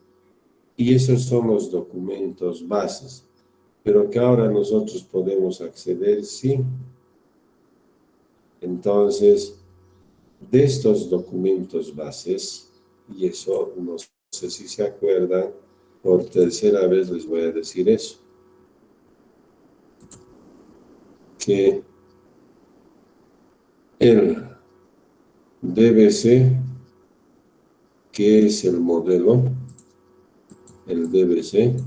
y esos son los documentos bases, pero que ahora nosotros podemos acceder, sí. Entonces, de estos documentos bases, y eso no sé si se acuerdan, por tercera vez les voy a decir eso, que el DBC, que es el modelo, el DBC,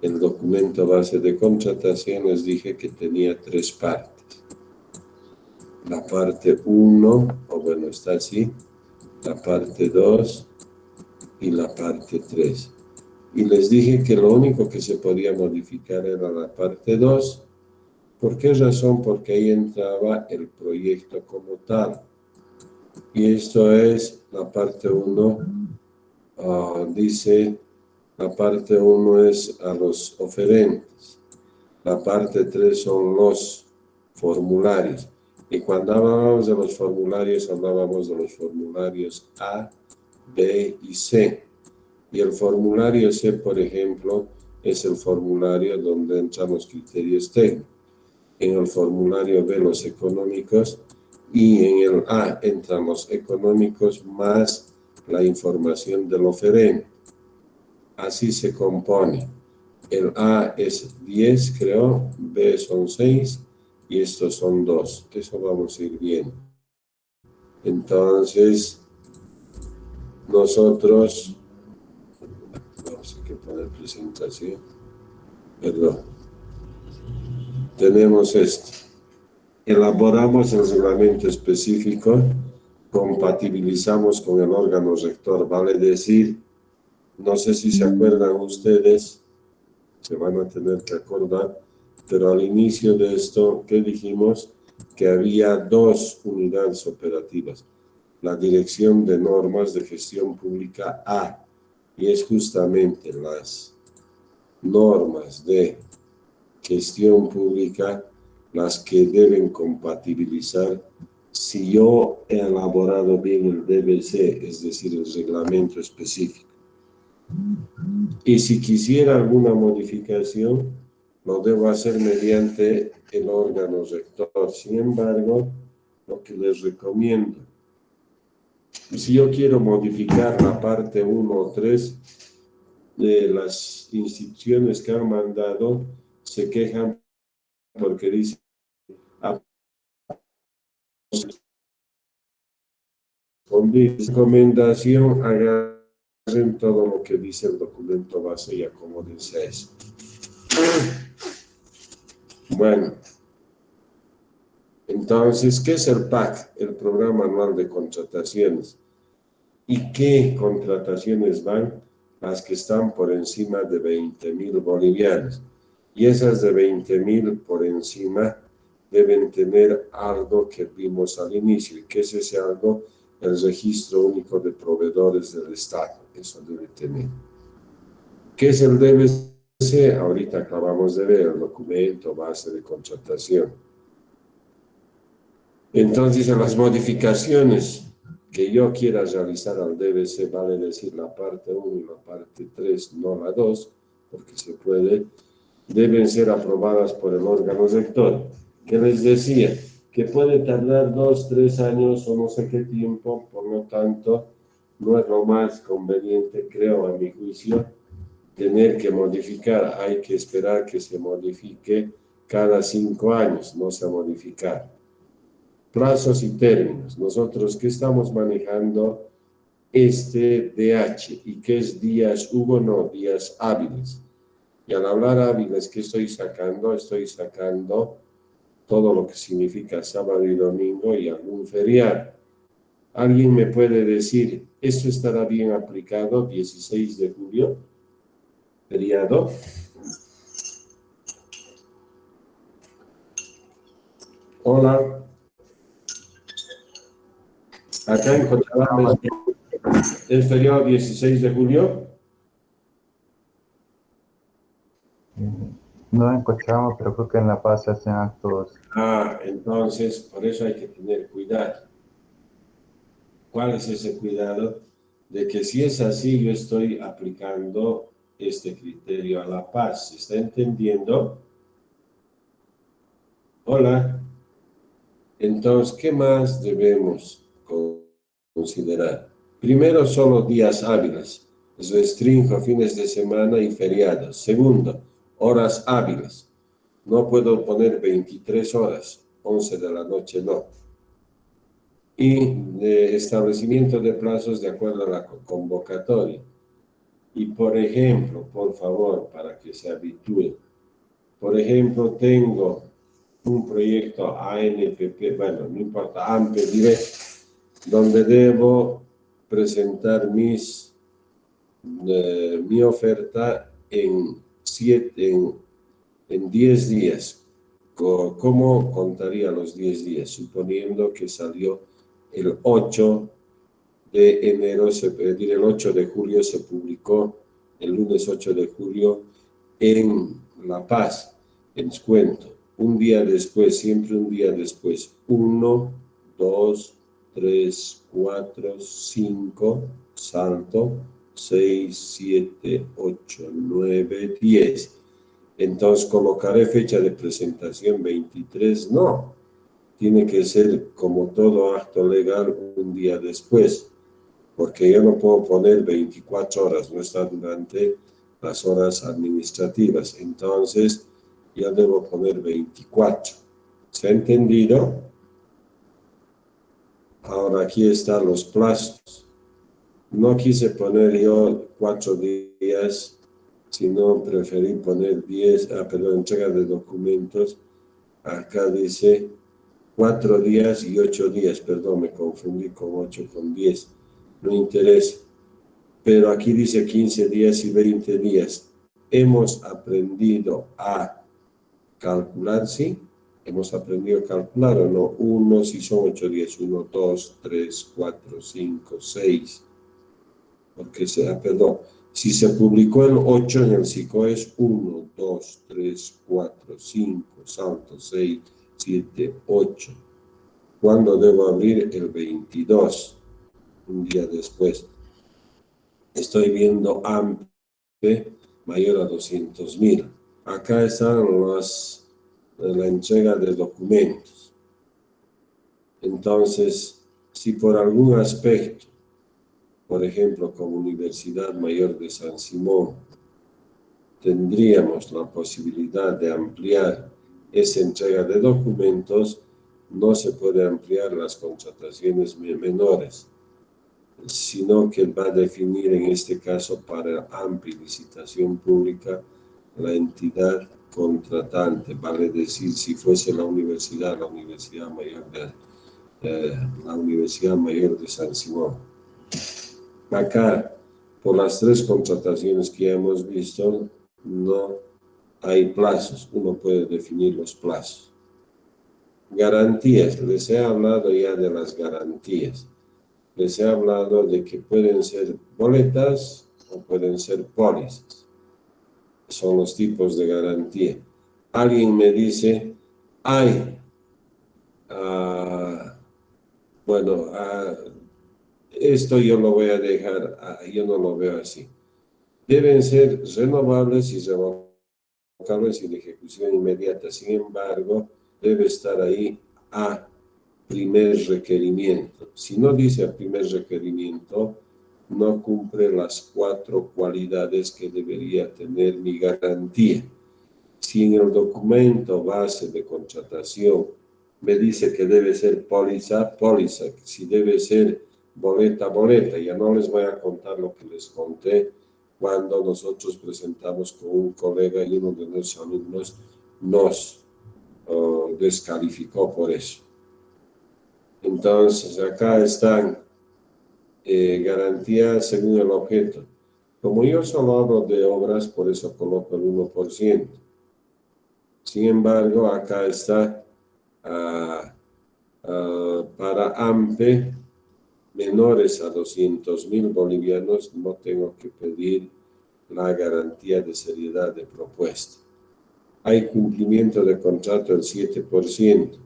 el documento base de contratación, les dije que tenía 3 partes. La parte 1, o bueno, está así, la parte 2 y la parte 3. Y les dije que lo único que se podía modificar era la parte 2. ¿Por qué razón? Porque ahí entraba el proyecto como tal. Y esto es la parte 1, dice, la parte 1 es a los oferentes. La parte 3 son los formularios. Y cuando hablábamos de los formularios, hablábamos de los formularios A, B y C. Y el formulario C, por ejemplo, es el formulario donde entran los criterios técnicos. En el formulario B, los económicos, y en el A entran los económicos más la información del oferente. Así se compone. El A es 10, creo, B son 6 y estos son 2. Eso vamos a ir viendo. Entonces, nosotros, vamos a poner presentación, perdón, tenemos esto. Elaboramos el reglamento específico, compatibilizamos con el órgano rector, vale decir, no sé si se acuerdan ustedes, se van a tener que acordar, pero al inicio de esto, ¿qué dijimos? Que había 2 unidades operativas, la Dirección de Normas de Gestión Pública A, y es justamente las normas de gestión pública las que deben compatibilizar. Si yo he elaborado bien el DBC, es decir, el reglamento específico, y si quisiera alguna modificación, lo debo hacer mediante el órgano rector. Sin embargo, lo que les recomiendo, si yo quiero modificar la parte 1 o 3 de las instituciones que han mandado, se quejan porque dicen, con recomendación, agarren todo lo que dice el documento base y acomódense a eso. Bueno, entonces, ¿qué es el PAC? El Programa Anual de Contrataciones. ¿Y qué contrataciones van? Las que están por encima de 20.000 bolivianos. Y esas de 20.000 por encima deben tener algo que vimos al inicio. ¿Y qué es ese algo? El Registro Único de Proveedores del Estado. Eso debe tener. ¿Qué es el DBC? Ahorita acabamos de ver el documento base de contratación. Entonces, en las modificaciones que yo quiera realizar al DBC, vale decir la parte 1 y la parte 3, no la 2, porque se puede, deben ser aprobadas por el órgano rector. Que les decía, que puede tardar 2, 3 años o no sé qué tiempo, por lo tanto, no es lo más conveniente, creo, a mi juicio, tener que modificar. Hay que esperar que se modifique cada 5 años, no se modificar. Plazos y términos. Nosotros que estamos manejando este DH y que es días, Hugo, no, días hábiles. Y al hablar hábiles, ¿qué estoy sacando? Estoy sacando todo lo que significa sábado y domingo y algún feriado. ¿Alguien me puede decir, esto estará bien aplicado 16 de julio? Feriado. Hola. Acá en Cochabamba es feriado 16 de julio. No en Cochabamba, pero creo que en La Paz se hacen actos. Entonces, por eso hay que tener cuidado. ¿Cuál es ese cuidado? De que si es así, yo estoy aplicando este criterio a La Paz. ¿Se está entendiendo? Hola. Entonces, ¿qué más debemos considerar? Primero, solo días hábiles. Restringo fines de semana y feriados. Segundo, horas hábiles. No puedo poner 23 horas, 11 de la noche no. Y establecimiento de plazos de acuerdo a la convocatoria. Y por ejemplo, por favor, para que se habitúe, por ejemplo, tengo un proyecto ANPP, bueno, no importa, AMPE diré, donde debo presentar mi oferta en 10 días. ¿Cómo contaría los 10 días? Suponiendo que salió el 8 de enero, el 8 de julio se publicó, el lunes 8 de julio, en La Paz, en descuento. Un día después, siempre un día después, 1, 2, 3, 4, 5, salto, 6, 7, 8, 9, 10. Entonces colocaré fecha de presentación 23, no. Tiene que ser como todo acto legal un día después, porque yo no puedo poner 24 horas, no está durante las horas administrativas. Entonces, yo debo poner 24. ¿Se ha entendido? Ahora aquí están los plazos. No quise poner yo 4 días, sino preferí poner 10, entrega de documentos. Acá dice 4 días y 8 días, perdón, me confundí con 8 con 10. No interesa. Pero aquí dice 15 días y 20 días. Hemos aprendido a calcular, ¿sí? hemos aprendido a calcular o no. 1, si son 8 días, 1, 2, 3, 4, 5, 6. Porque perdón, si se publicó el 8 en el SICO es 1, 2, 3, 4, 5, salto 6, 7, 8. ¿Cuándo debo abrir? El 22, un día después. Estoy viendo AMPE mayor a 200.000. Acá están la entrega de documentos. Entonces, si por algún aspecto, por ejemplo, como Universidad Mayor de San Simón, tendríamos la posibilidad de ampliar esa entrega de documentos, no se puede ampliar las contrataciones menores, sino que va a definir en este caso para amplia licitación pública la entidad contratante, vale decir, si fuese la Universidad Mayor de San Simón. Acá, por las 3 contrataciones que hemos visto, no hay plazos, uno puede definir los plazos. Garantías, les he hablado ya de las garantías. Les he hablado de que pueden ser boletas o pueden ser pólizas. Son los tipos de garantía. Alguien me dice, esto yo lo voy a dejar, yo no lo veo así. Deben ser renovables y revocables y de ejecución inmediata. Sin embargo, debe estar ahí a primer requerimiento. Si no dice a primer requerimiento, no cumple las 4 cualidades que debería tener mi garantía. Si en el documento base de contratación me dice que debe ser póliza, si debe ser boleta, ya no les voy a contar lo que les conté cuando nosotros presentamos con un colega y uno de nuestros alumnos nos descalificó por eso. Entonces, acá están garantías según el objeto. Como yo solo hablo de obras, por eso coloco el 1%. Sin embargo, acá está para AMPE menores a 200.000 bolivianos, no tengo que pedir la garantía de seriedad de propuesta. Hay cumplimiento de contrato del 7%.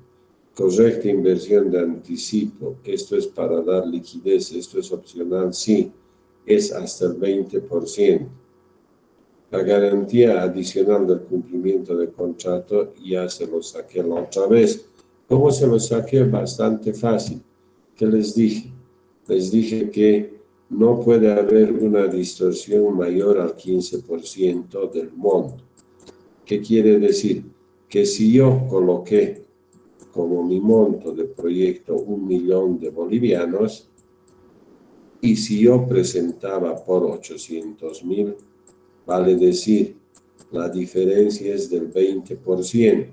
Correcta inversión de anticipo, esto es para dar liquidez, esto es opcional, sí, es hasta el 20%. La garantía adicional del cumplimiento de contrato ya se lo saqué la otra vez. ¿Cómo se lo saqué? Bastante fácil. ¿Qué les dije? Les dije que no puede haber una distorsión mayor al 15% del monto. ¿Qué quiere decir? Que si yo coloqué como mi monto de proyecto 1 millón de bolivianos, y si yo presentaba por 800.000, vale decir, la diferencia es del 20%.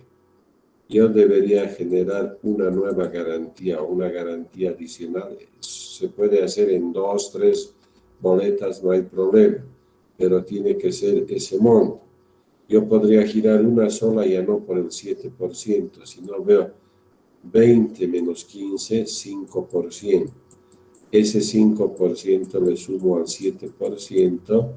Yo debería generar una nueva garantía, una garantía adicional. Se puede hacer en 2, 3 boletas, no hay problema, pero tiene que ser ese monto. Yo podría girar una sola, ya no por el 7%, sino veo 20 menos 15, 5%. Ese 5% le sumo al 7%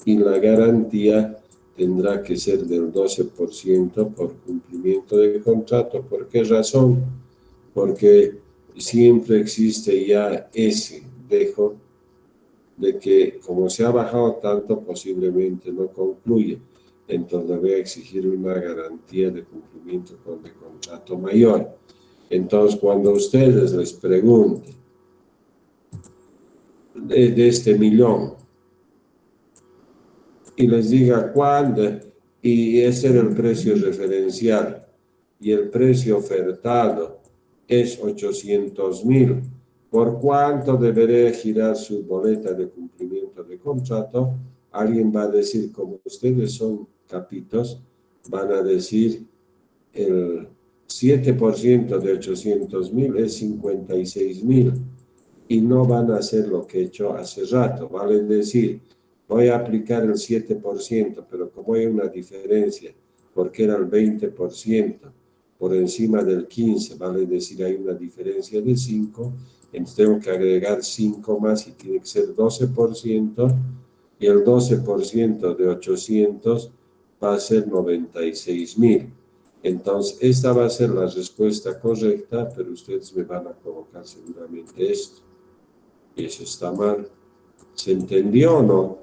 y la garantía tendrá que ser del 12% por cumplimiento de contrato. ¿Por qué razón? Porque siempre existe ya ese dejo de que como se ha bajado tanto, posiblemente no concluye. Entonces voy a exigir una garantía de cumplimiento de contrato mayor. Entonces, cuando ustedes les pregunten de este millón y les diga cuándo, y ese era el precio referencial, y el precio ofertado es 800.000, ¿por cuánto deberé girar su boleta de cumplimiento de contrato? Alguien va a decir, como ustedes son capitos, van a decir el 7% de 800.000 es 56.000 y no van a hacer lo que he hecho hace rato, vale decir, voy a aplicar el 7%, pero como hay una diferencia, porque era el 20%, por encima del 15, vale decir, hay una diferencia de 5, entonces tengo que agregar 5 más y tiene que ser 12%, y el 12% de 800 va a ser 96.000. Entonces, esta va a ser la respuesta correcta, pero ustedes me van a colocar seguramente esto. Y eso está mal. ¿Se entendió o no?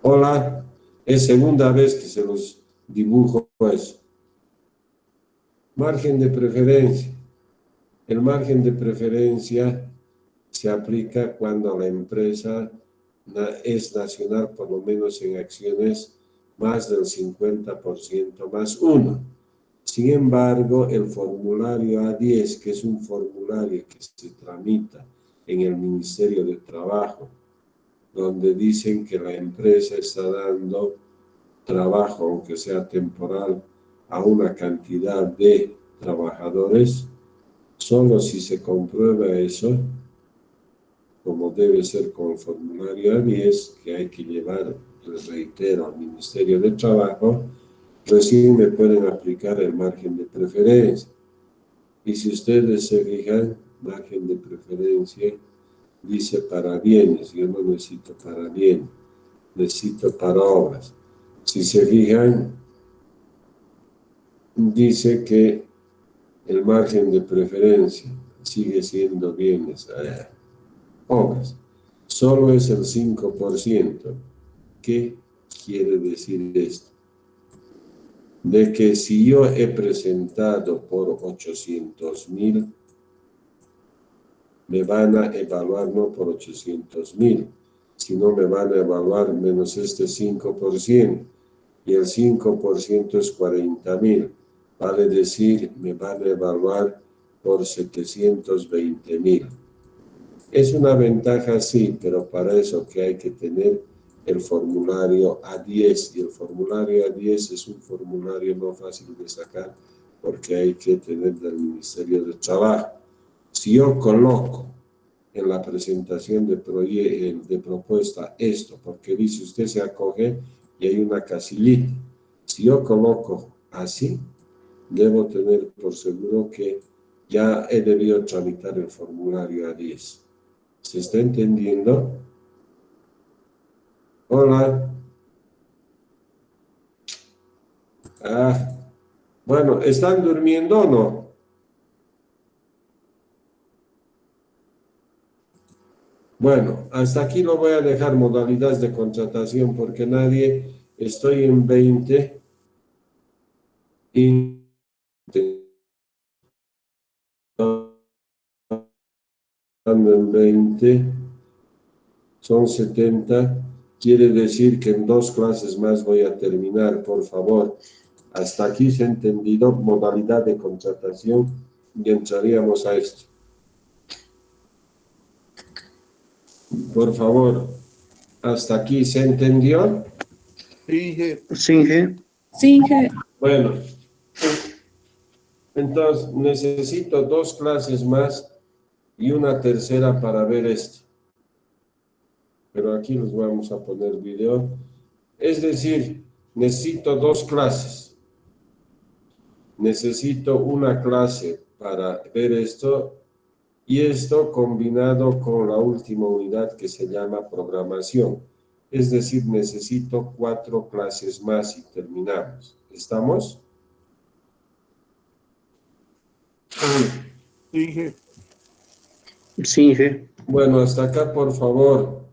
Hola, es segunda vez que se los dibujo eso. Margen de preferencia. El margen de preferencia se aplica cuando la empresa es nacional, por lo menos en acciones, más del 50% más 1. Sin embargo, el formulario A10, que es un formulario que se tramita en el Ministerio de Trabajo, donde dicen que la empresa está dando trabajo, aunque sea temporal, a una cantidad de trabajadores, solo si se comprueba eso, como debe ser con el formulario A10, que hay que llevar, les reitero, al Ministerio de Trabajo, recién me pueden aplicar el margen de preferencia. Y si ustedes se fijan, margen de preferencia dice para bienes, yo no necesito para bienes, necesito para obras. Si se fijan, dice que el margen de preferencia sigue siendo bienes, obras. Solo es el 5%. ¿Qué quiere decir esto? De que si yo he presentado por 800.000, me van a evaluar no por 800.000, sino me van a evaluar menos este 5%, y el 5% es 40.000, vale decir, me van a evaluar por 720.000. Es una ventaja, sí, pero para eso que hay que tener el formulario A10, y el formulario A10 es un formulario no fácil de sacar porque hay que tener del Ministerio de Trabajo. Si yo coloco en la presentación de propuesta esto, porque dice usted se acoge y hay una casillita, si yo coloco así, debo tener por seguro que ya he debido tramitar el formulario A10. ¿Se está entendiendo? Hola. Bueno, ¿están durmiendo o no? Bueno, hasta aquí lo voy a dejar modalidades de contratación porque estoy en 20 y en 20 son 70, quiere decir que en 2 clases más voy a terminar, por favor. Hasta aquí se ha entendido modalidad de contratación y entraríamos a esto. Por favor, ¿hasta aquí se entendió? Sí, jefe. Sí, jefe. Sí, jefe. Bueno, entonces necesito 2 clases más y una tercera para ver esto. Pero aquí les vamos a poner video. Es decir, necesito 2 clases. Necesito una clase para ver esto y esto combinado con la última unidad que se llama programación. Es decir, necesito 4 clases más y terminamos. ¿Estamos? Sí, jefe. Sí, jefe. Bueno, hasta acá, por favor.